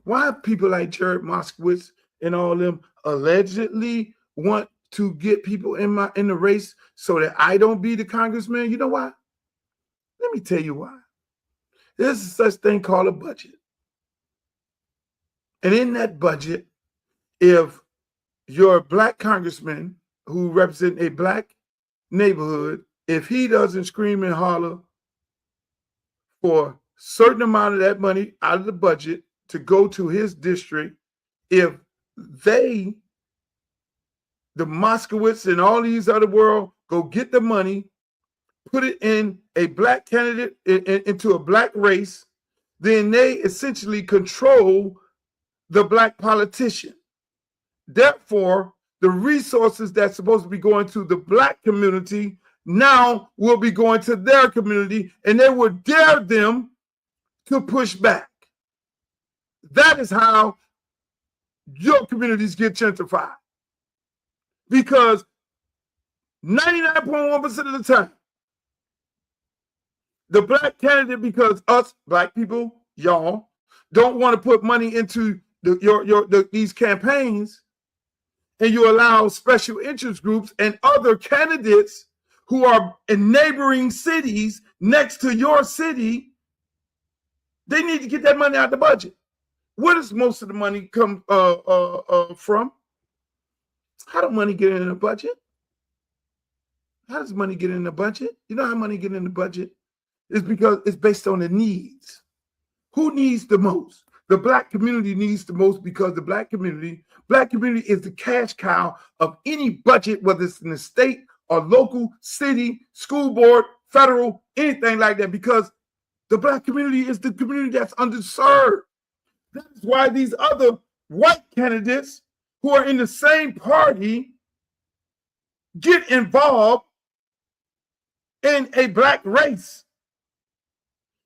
Why people like Jared Moskowitz and all of them allegedly want to get people in the race so that I don't be the congressman? You know why? Let me tell you why. There's such thing called a budget. And in that budget, if your black congressman who represents a black neighborhood, if he doesn't scream and holler for a certain amount of that money out of the budget to go to his district, if they, the Moskowitz and all these other world, go get the money, put it in a black candidate, into a black race, then they essentially control the black politician. Therefore, the resources that's supposed to be going to the black community now will be going to their community, and they would dare them to push back. That is how your communities get gentrified. Because 99.1% of the time, the black candidate, because us black people, y'all, don't want to put money into these campaigns, and you allow special interest groups and other candidates who are in neighboring cities next to your city, they need to get that money out of the budget. Where does most of the money come from? How does money get in the budget? How does money get in the budget? You know how money get in the budget? It's because it's based on the needs. Who needs the most? The black community needs the most because the black community is the cash cow of any budget, whether it's in the state or local, city, school board, federal, anything like that, because the black community is the community that's underserved. That is why these other white candidates who are in the same party get involved in a black race,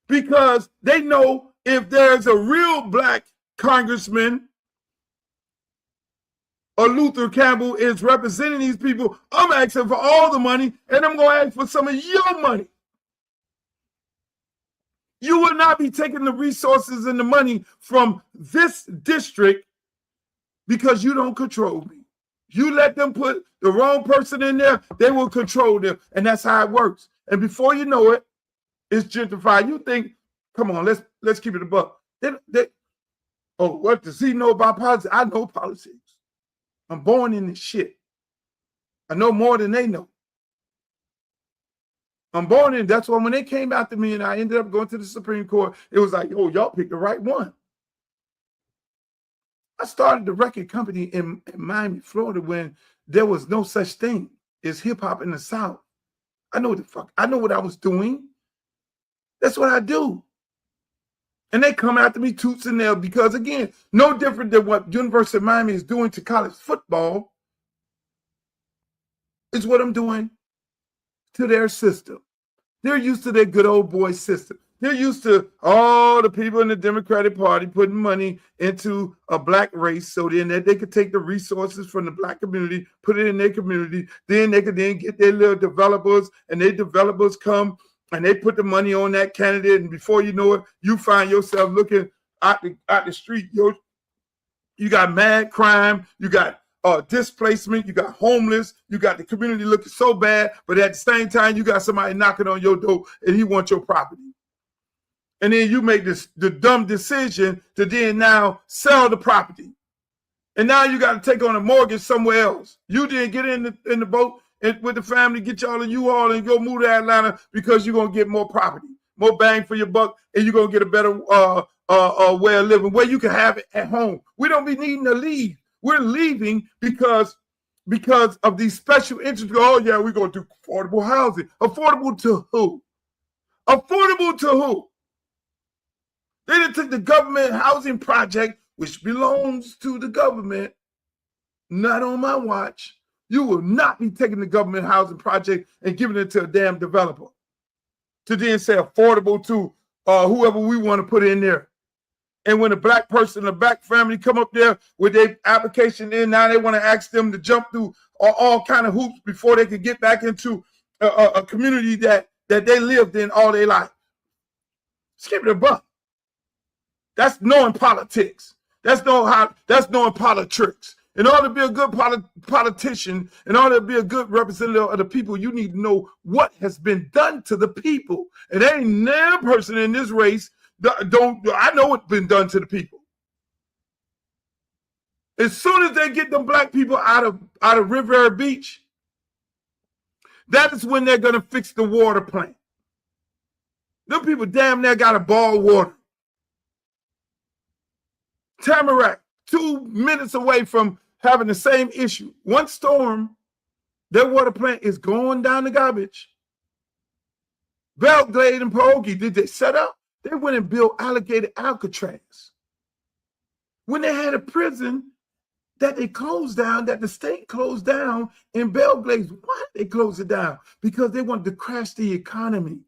because they know if there's a real black congressman or Luther Campbell is representing these people, I'm asking for all the money, and I'm going to ask for some of your money. You will not be taking the resources and the money from this district because you don't control me. You let them put the wrong person in there, they will control them. And that's how it works. And before you know it, it's gentrified. You think, come on, let's keep it a buck. Oh, what does he know about politics? I know politics. I'm born in this shit. I know more than they know. I'm born in, that's why when they came after me and I ended up going to the Supreme Court, it was like, oh, y'all picked the right one. I started the record company in Miami, Florida, when there was no such thing as hip hop in the South. I know what I was doing. That's what I do. And they come after me toots and nails because, again, no different than what University of Miami is doing to college football is what I'm doing to their system. They're used to their good old boy system. They're used to all the people in the Democratic Party putting money into a black race so then that they could take the resources from the black community, put it in their community. Then they could then get their little developers, and their developers come and they put the money on that candidate. And before you know it, you find yourself looking out the street. You got mad crime. You got displacement, you got homeless, you got the community looking so bad, but at the same time, you got somebody knocking on your door and he wants your property. And then you make the dumb decision to then now sell the property. And now you got to take on a mortgage somewhere else. You didn't get in the boat and with the family, get y'all in U-Haul and go move to Atlanta because you're going to get more property, more bang for your buck, and you're going to get a better way of living where you can have it at home. We don't be needing to leave. We're leaving because of these special interests. Oh, yeah, we're going to do affordable housing. Affordable to who? Affordable to who? They done took the government housing project, which belongs to the government, not on my watch. You will not be taking the government housing project and giving it to a damn developer to then say affordable to whoever we want to put in there. And when a black person, a black family come up there with their application in, now they want to ask them to jump through all kind of hoops before they can get back into a community that they lived in all their life. Skip it a buck. That's knowing politics. That's knowing politics. In order to be a good politician, in order to be a good representative of the people, you need to know what has been done to the people. And there ain't no person in this race I know what's been done to the people. As soon as they get them black people out of Riviera Beach, that is when they're gonna fix the water plant. Them people damn near got to boil water. Tamarack, 2 minutes away from having the same issue. One storm, their water plant is going down the garbage. Belgrade and Pahokee, did they set up? They went and built alligator Alcatraz. When they had a prison that they closed down, that the state closed down in Belgrade. Why did they close it down? Because they wanted to crash the economy.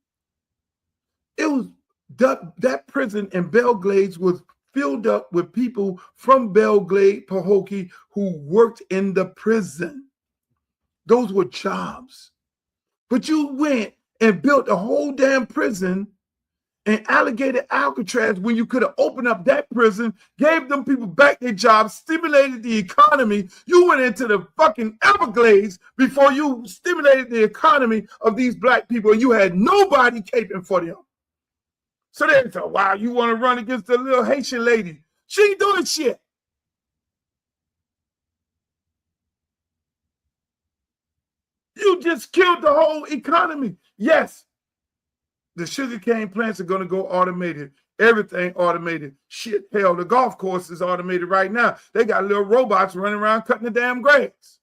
It was that prison in Belgrade was filled up with people from Belgrade, Pahokee, who worked in the prison. Those were jobs. But you went and built a whole damn prison and alligator Alcatraz when you could have opened up that prison, gave them people back their jobs, stimulated the economy. You went into the fucking Everglades before you stimulated the economy of these black people, and you had nobody caping for them. So they said, wow, you want to run against the little Haitian lady? She ain't doing shit. You You just killed the whole economy. Yes, the sugarcane plants are going to go automated. Everything automated. Shit, hell, the golf course is automated right now. They got little robots running around cutting the damn grass.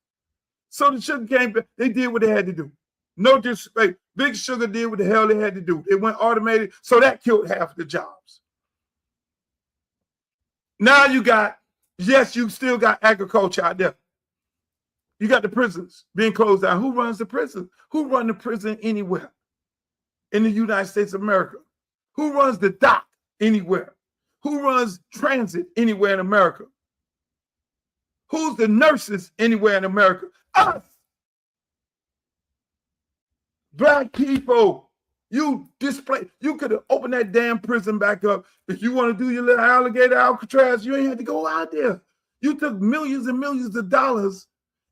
So the sugarcane, they did what they had to do. No disrespect. Big Sugar did what the hell they had to do. It went automated, so that killed half the jobs. Now you still got agriculture out there. You got the prisons being closed down. Who runs the prison? Who runs the prison anywhere in the United States of America? Who runs the dock anywhere? Who runs transit anywhere in America? Who's the nurses anywhere in America? Us. Black people. You could have opened that damn prison back up. If you want to do your little alligator Alcatraz, you ain't had to go out there. You took millions and millions of dollars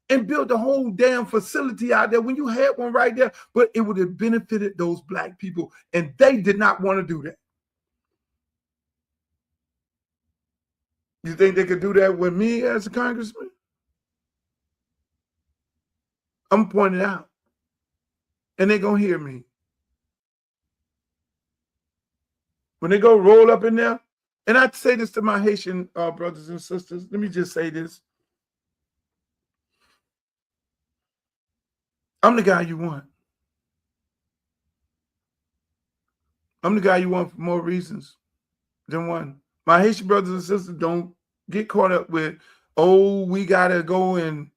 and built a whole damn facility out there when you had one right there, but it would have benefited those black people, and they did not want to do that. You think they could do that with me as a congressman? I'm pointing out, and they're going to hear me. When they go roll up in there, and I say this to my Haitian brothers and sisters, let me just say this. I'm the guy you want. I'm the guy you want for more reasons than one. My Haitian brothers and sisters, don't get caught up with, oh, we got to go and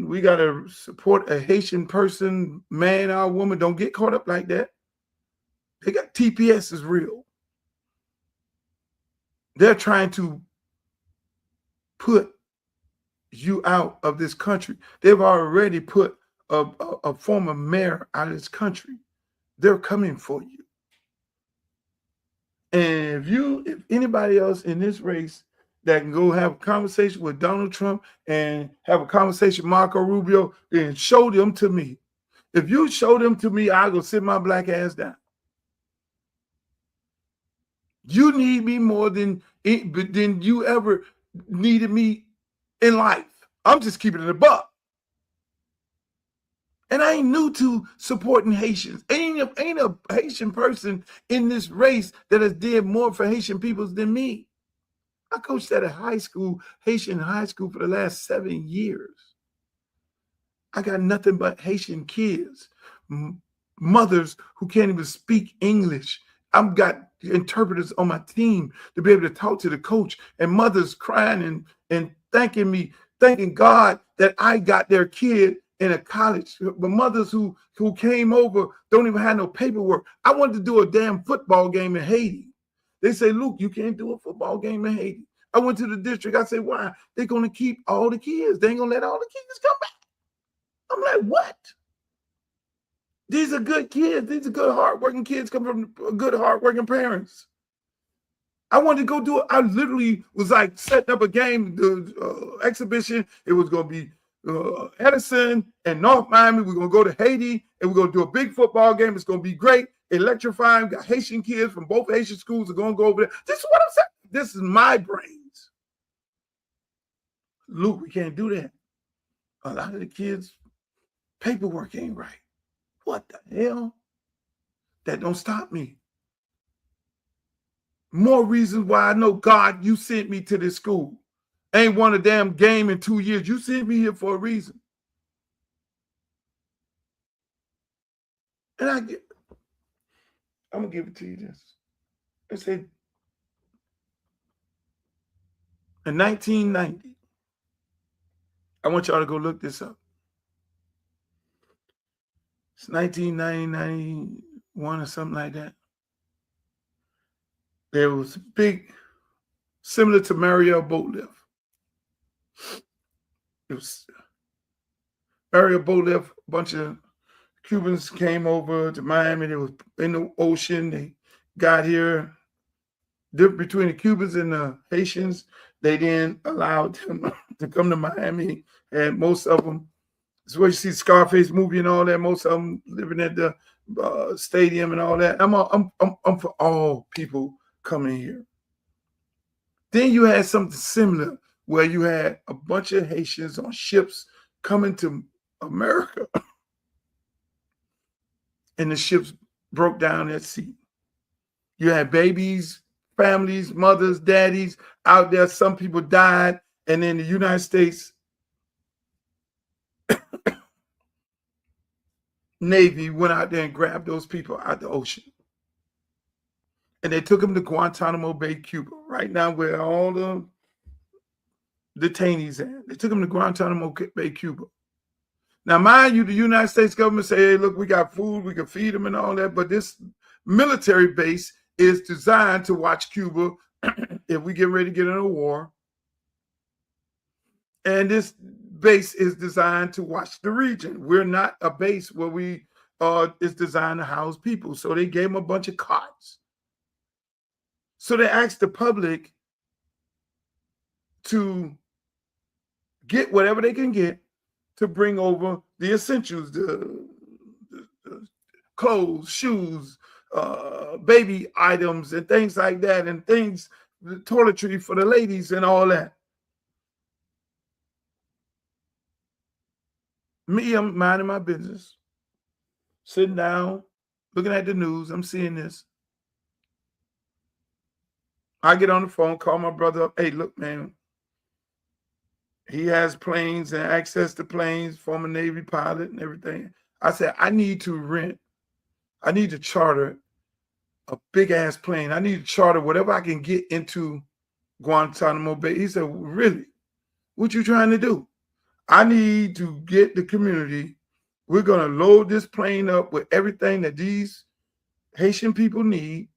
we got to support a Haitian person, man or woman. Don't get caught up like that. They got TPS is real. They're trying to put you out of this country. They've already put a former mayor out of this country. They're coming for you. And if anybody else in this race that can go have a conversation with Donald Trump and have a conversation with Marco Rubio, then show them to me. If you show them to me, I'll go sit my black ass down. You need me more than you ever needed me in life. I'm just keeping it a buck. And I ain't new to supporting Haitians. Ain't a Haitian person in this race that has did more for Haitian peoples than me. I coached at a Haitian high school for the last 7 years. I got nothing but Haitian kids, mothers who can't even speak English. I've got interpreters on my team to be able to talk to the coach, and mothers crying and thanking God that I got their kid in a college. But mothers who came over don't even have no paperwork. I wanted to do a damn football game in Haiti. They say, Luke, you can't do a football game in Haiti. I went to the district. I said, why? They're going to keep all the kids. They ain't going to let all the kids come back. I'm like, what? These are good kids. These are good, hardworking kids come from good, hardworking parents. I wanted to go do it. I literally was like setting up a game, the exhibition. It was going to be Edison and North Miami. We're going to go to Haiti, and we're going to do a big football game. It's going to be great, electrifying. We got Haitian kids from both Haitian schools are going to go over there. This is what I'm saying. This is my brains. Luke, we can't do that. A lot of the kids' paperwork ain't right. What the hell? That don't stop me. More reasons why I know, God, you sent me to this school. Ain't won a damn game in 2 years. You sent me here for a reason. And I'm going to give it to you this. I said, in 1990, I want y'all to go look this up. It's 1990, 91 or something like that. There was a big, similar to Mariel boat lift. It was Mariel boat lift. A bunch of Cubans came over to Miami. They was in the ocean. They got here. Between the Cubans and the Haitians, they then allowed them to come to Miami, and most of them, that's where you see Scarface movie and all that. Most of them living at the stadium and all that. I'm for all people coming here. Then you had something similar where you had a bunch of Haitians on ships coming to America. And the ships broke down at sea. You had babies, families, mothers, daddies out there. Some people died. And then the United States Navy went out there and grabbed those people out the ocean. And they took them to Guantanamo Bay, Cuba, right now where all the detainees at. They took them to Guantanamo Bay, Cuba. Now, mind you, the United States government say, hey, look, we got food, we can feed them and all that. But this military base is designed to watch Cuba if we get ready to get in a war. And this base is designed to watch the region. We're not a base where we is designed to house people. So they gave them a bunch of cots. So they asked the public to get whatever they can get to bring over the essentials, the clothes, shoes, baby items, and things like that, and things, the toiletry for the ladies and all that. Me, I'm minding my business, sitting down, looking at the news. I'm seeing this. I get on the phone, call my brother up. Hey, look, man. He has planes and access to planes, former Navy pilot and everything. I said, I need to charter a big ass plane. I need to charter whatever I can get into Guantanamo Bay. He said, really? What you trying to do? I need to get the community. We're going to load this plane up with everything that these Haitian people need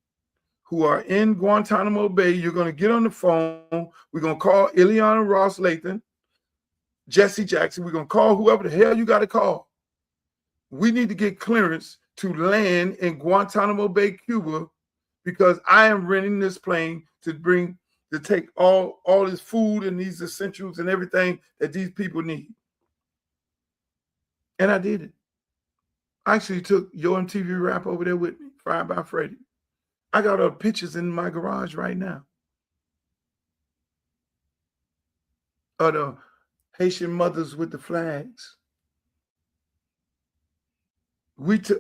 who are in Guantanamo Bay. You're going to get on the phone. We're going to call Ileana Ross Lathan, Jesse Jackson. We're going to call whoever the hell you got to call. We need to get clearance to land in Guantanamo Bay, Cuba, because I am renting this plane to take all this food and these essentials and everything that these people need. And I did it. I actually took Yo MTV Rap over there with me, Fried by Freddy. I got our pictures in my garage right now of the Haitian mothers with the flags.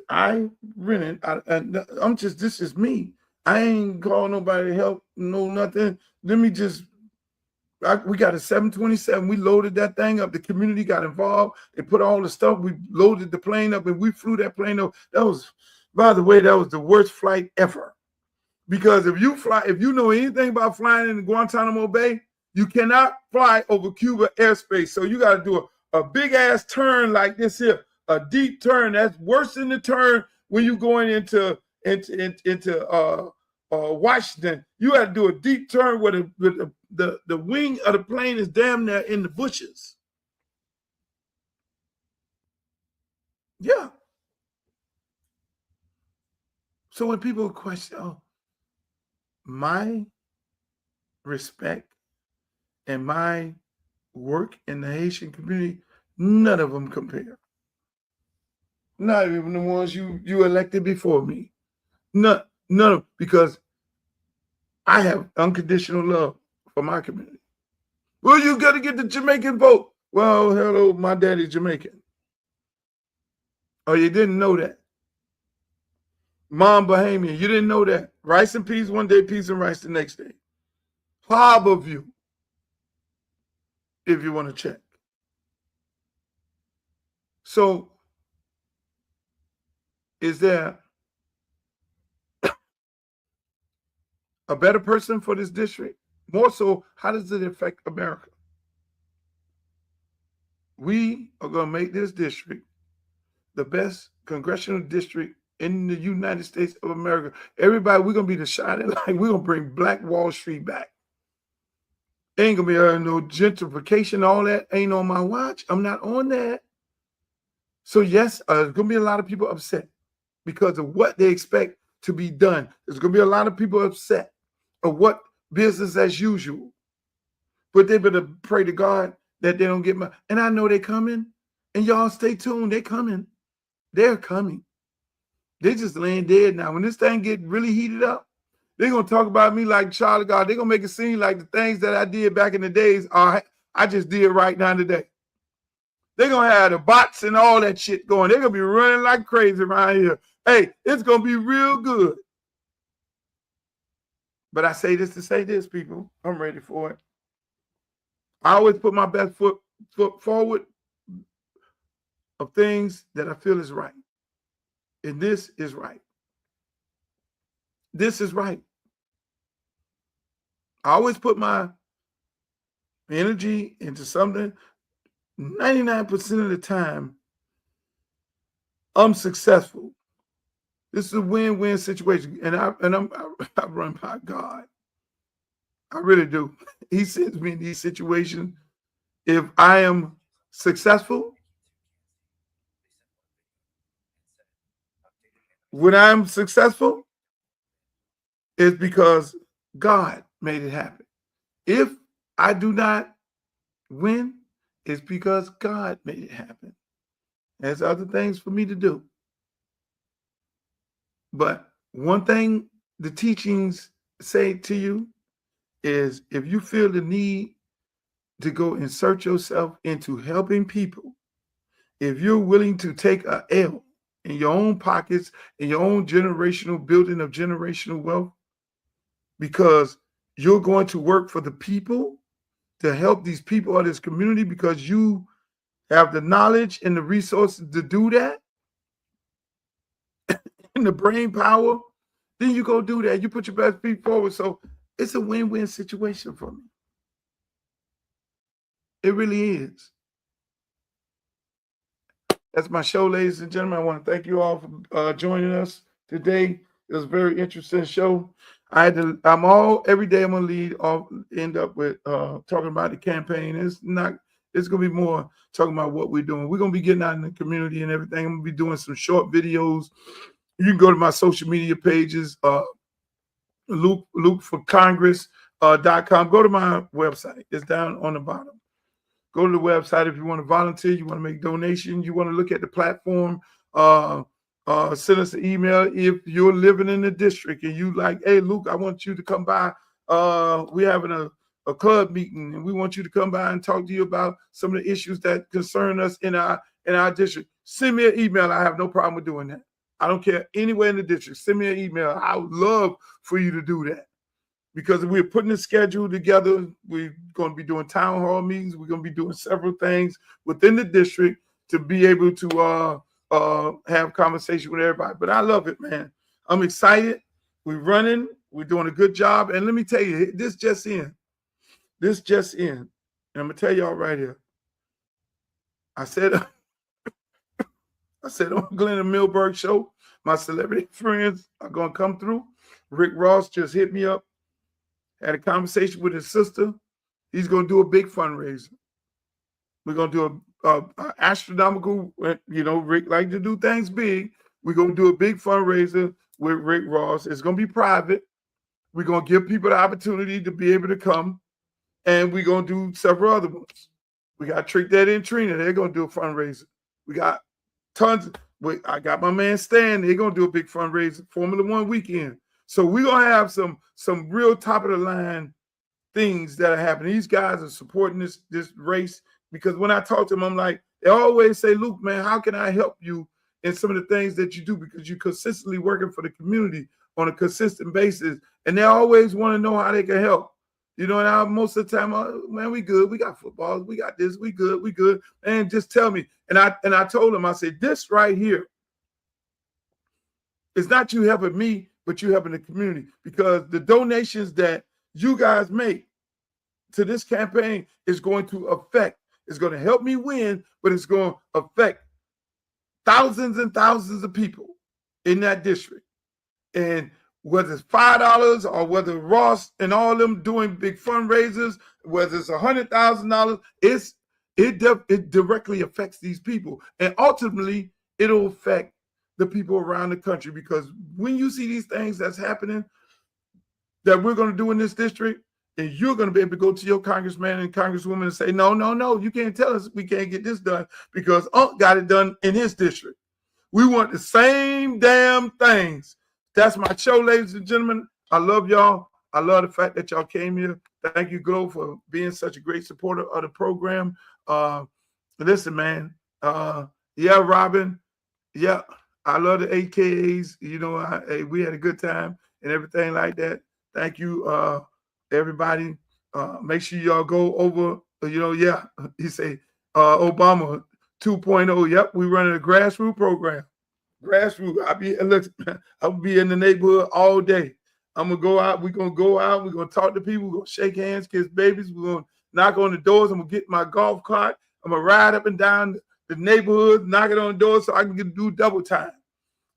I rented. This is me. I ain't calling nobody to help, no nothing. We got a 727. We loaded that thing up. The community got involved. They put all the stuff. We loaded the plane up and we flew that plane up. By the way, that was the worst flight ever. Because if you know anything about flying in Guantanamo Bay, you cannot fly over Cuba airspace. So you got to do a big ass turn like this here, a deep turn. That's worse than the turn when you're going into Washington. You got to do a deep turn where the wing of the plane is damn near in the bushes. Yeah. So when people question, my respect and my work in the Haitian community, none of them compare. Not even the ones you elected before me. None of, because I have unconditional love for my community. Well, you got to get the Jamaican vote. Well, hello, my daddy's Jamaican. Oh, you didn't know that? Mom Bahamian, you didn't know that? Rice and peas one day, peas and rice the next day. Harbor View, if you want to check. So, is there a better person for this district? More so, how does it affect America? We are going to make this district the best congressional district in the United States of America. Everybody, we're going to be the shining light. We're going to bring Black Wall Street back. Ain't going to be no gentrification, all that ain't on my watch. I'm not on that. So yes, there's going to be a lot of people upset because of what they expect to be done. There's going to be a lot of people upset of what business as usual. But they better pray to God that they don't get my, and I know they're coming. And y'all stay tuned. They're coming. They're coming. They just laying dead now. When this thing get really heated up, they're going to talk about me like child of God. They're going to make it seem like the things that I did back in the days I just did right now today. They're going to have the bots and all that shit going. They're going to be running like crazy around here. Hey, it's going to be real good. But I say this to say this, people. I'm ready for it. I always put my best foot forward of things that I feel is right. And this is right. This is right. I always put my energy into something. 99% of the time, I'm successful. This is a win-win situation, and I run by God. I really do. He sends me in these situations. If I am successful, when I'm successful, it's because God made it happen. If I do not win, it's because God made it happen. There's other things for me to do. But one thing the teachings say to you is if you feel the need to go insert yourself into helping people, if you're willing to take a L in your own pockets, in your own generational building of generational wealth, because you're going to work for the people to help these people of this community because you have the knowledge and the resources to do that, and the brain power, then you go do that. You put your best feet forward. So it's a win-win situation for me. It really is. That's my show, ladies and gentlemen. I want to thank you all for joining us today. It was a very interesting show. Every day I'm gonna end up with talking about the campaign. It's gonna be more talking about what we're doing. We're gonna be getting out in the community and everything. I'm gonna be doing some short videos. You can go to my social media pages, LukeForCongress.com. Go to my website. It's down on the bottom. Go to the website if you want to volunteer, you want to make donations, you want to look at the platform. Send us an email if you're living in the district and you like, hey, Luke, I want you to come by. We're having a club meeting and we want you to come by and talk to you about some of the issues that concern us in our district. Send me an email. I have no problem with doing that. I don't care anywhere in the district. Send me an email. I would love for you to do that because we're putting a schedule together. We're going to be doing town hall meetings. We're going to be doing several things within the district to be able to have conversation with everybody. But I love it, man. I'm excited. We're running. We're doing a good job. And let me tell you, this just in. And I'm going to tell y'all right here. I said on Glenn and Milberg show, my celebrity friends are going to come through. Rick Ross just hit me up, had a conversation with his sister. He's going to do a big fundraiser. We're going to do a astronomical, Rick likes to do things big. We're going to do a big fundraiser with Rick Ross. It's going to be private. We're going to give people the opportunity to be able to come. And we're going to do several other ones. We got Trick Daddy and Trina. They're going to do a fundraiser. We got tons. I got my man Stan. They're going to do a big fundraiser, Formula One weekend. So we're going to have some real top of the line things that are happening. These guys are supporting this race because when I talk to them, I'm like, they always say, Luke, man, how can I help you in some of the things that you do? Because you're consistently working for the community on a consistent basis. And they always want to know how they can help. And most of the time, man, we good. We got footballs. We got this. We good. And just tell me. And I told him, I said, this right here, it's not you helping me, but you helping the community because the donations that you guys make to this campaign is going to help me win, but it's going to affect thousands and thousands of people in that district. And whether it's $5 or whether Ross and all of them doing big fundraisers, whether it's $100,000, it directly affects these people. And ultimately, it'll affect the people around the country because when you see these things that's happening that we're going to do in this district, and you're going to be able to go to your congressman and congresswoman and say, no, you can't tell us we can't get this done because Unc got it done in his district. We want the same damn things. That's my show, ladies and gentlemen. I love y'all. I love the fact that y'all came here. Thank you, Glo, for being such a great supporter of the program. listen, man. Yeah, Robin. Yeah, I love the AKAs. You know, we had a good time and everything like that. Thank you, everybody. Make sure y'all go over. You know, yeah. He say Obama 2.0. Yep, we running a grassroots program. Grassroots. I'll be in the neighborhood all day. I'm gonna go out. We're gonna go out. We're gonna talk to people. We're gonna shake hands, kiss babies. We're gonna knock on the doors. I'm gonna get my golf cart. I'm gonna ride up and down the neighborhood, knocking on the doors so I can do double time.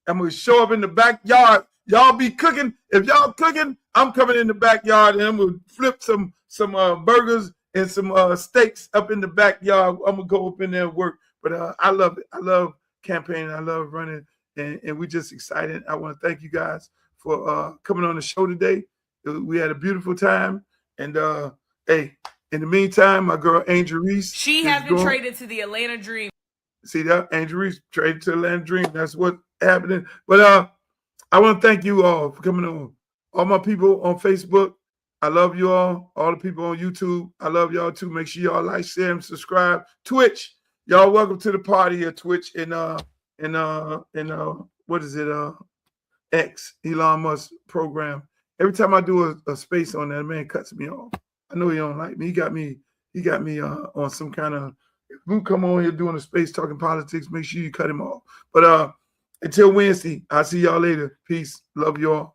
I'm gonna show up in the backyard. Y'all be cooking. If y'all cooking, I'm coming in the backyard and I'm gonna flip some burgers and some steaks up in the backyard. I'm gonna go up in there and work. But I love it. I love campaigning. I love running, and we're just excited. I want to thank you guys for coming on the show today. We had a beautiful time, and hey, in the meantime, my girl Angel Reese. She has been traded to the Atlanta Dream. See that? Angel Reese traded to Atlanta Dream. That's what's happening. But I want to thank you all for coming on. All my people on Facebook, I love you all. All the people on YouTube, I love y'all too. Make sure y'all like, share, and subscribe. Twitch, y'all welcome to the party at Twitch and what is it? X, Elon Musk program. Every time I do a space on that, man cuts me off. I know he don't like me. He got me on some kind of, if we come on here doing a space talking politics, make sure you cut him off. But until Wednesday, I'll see y'all later. Peace. Love y'all.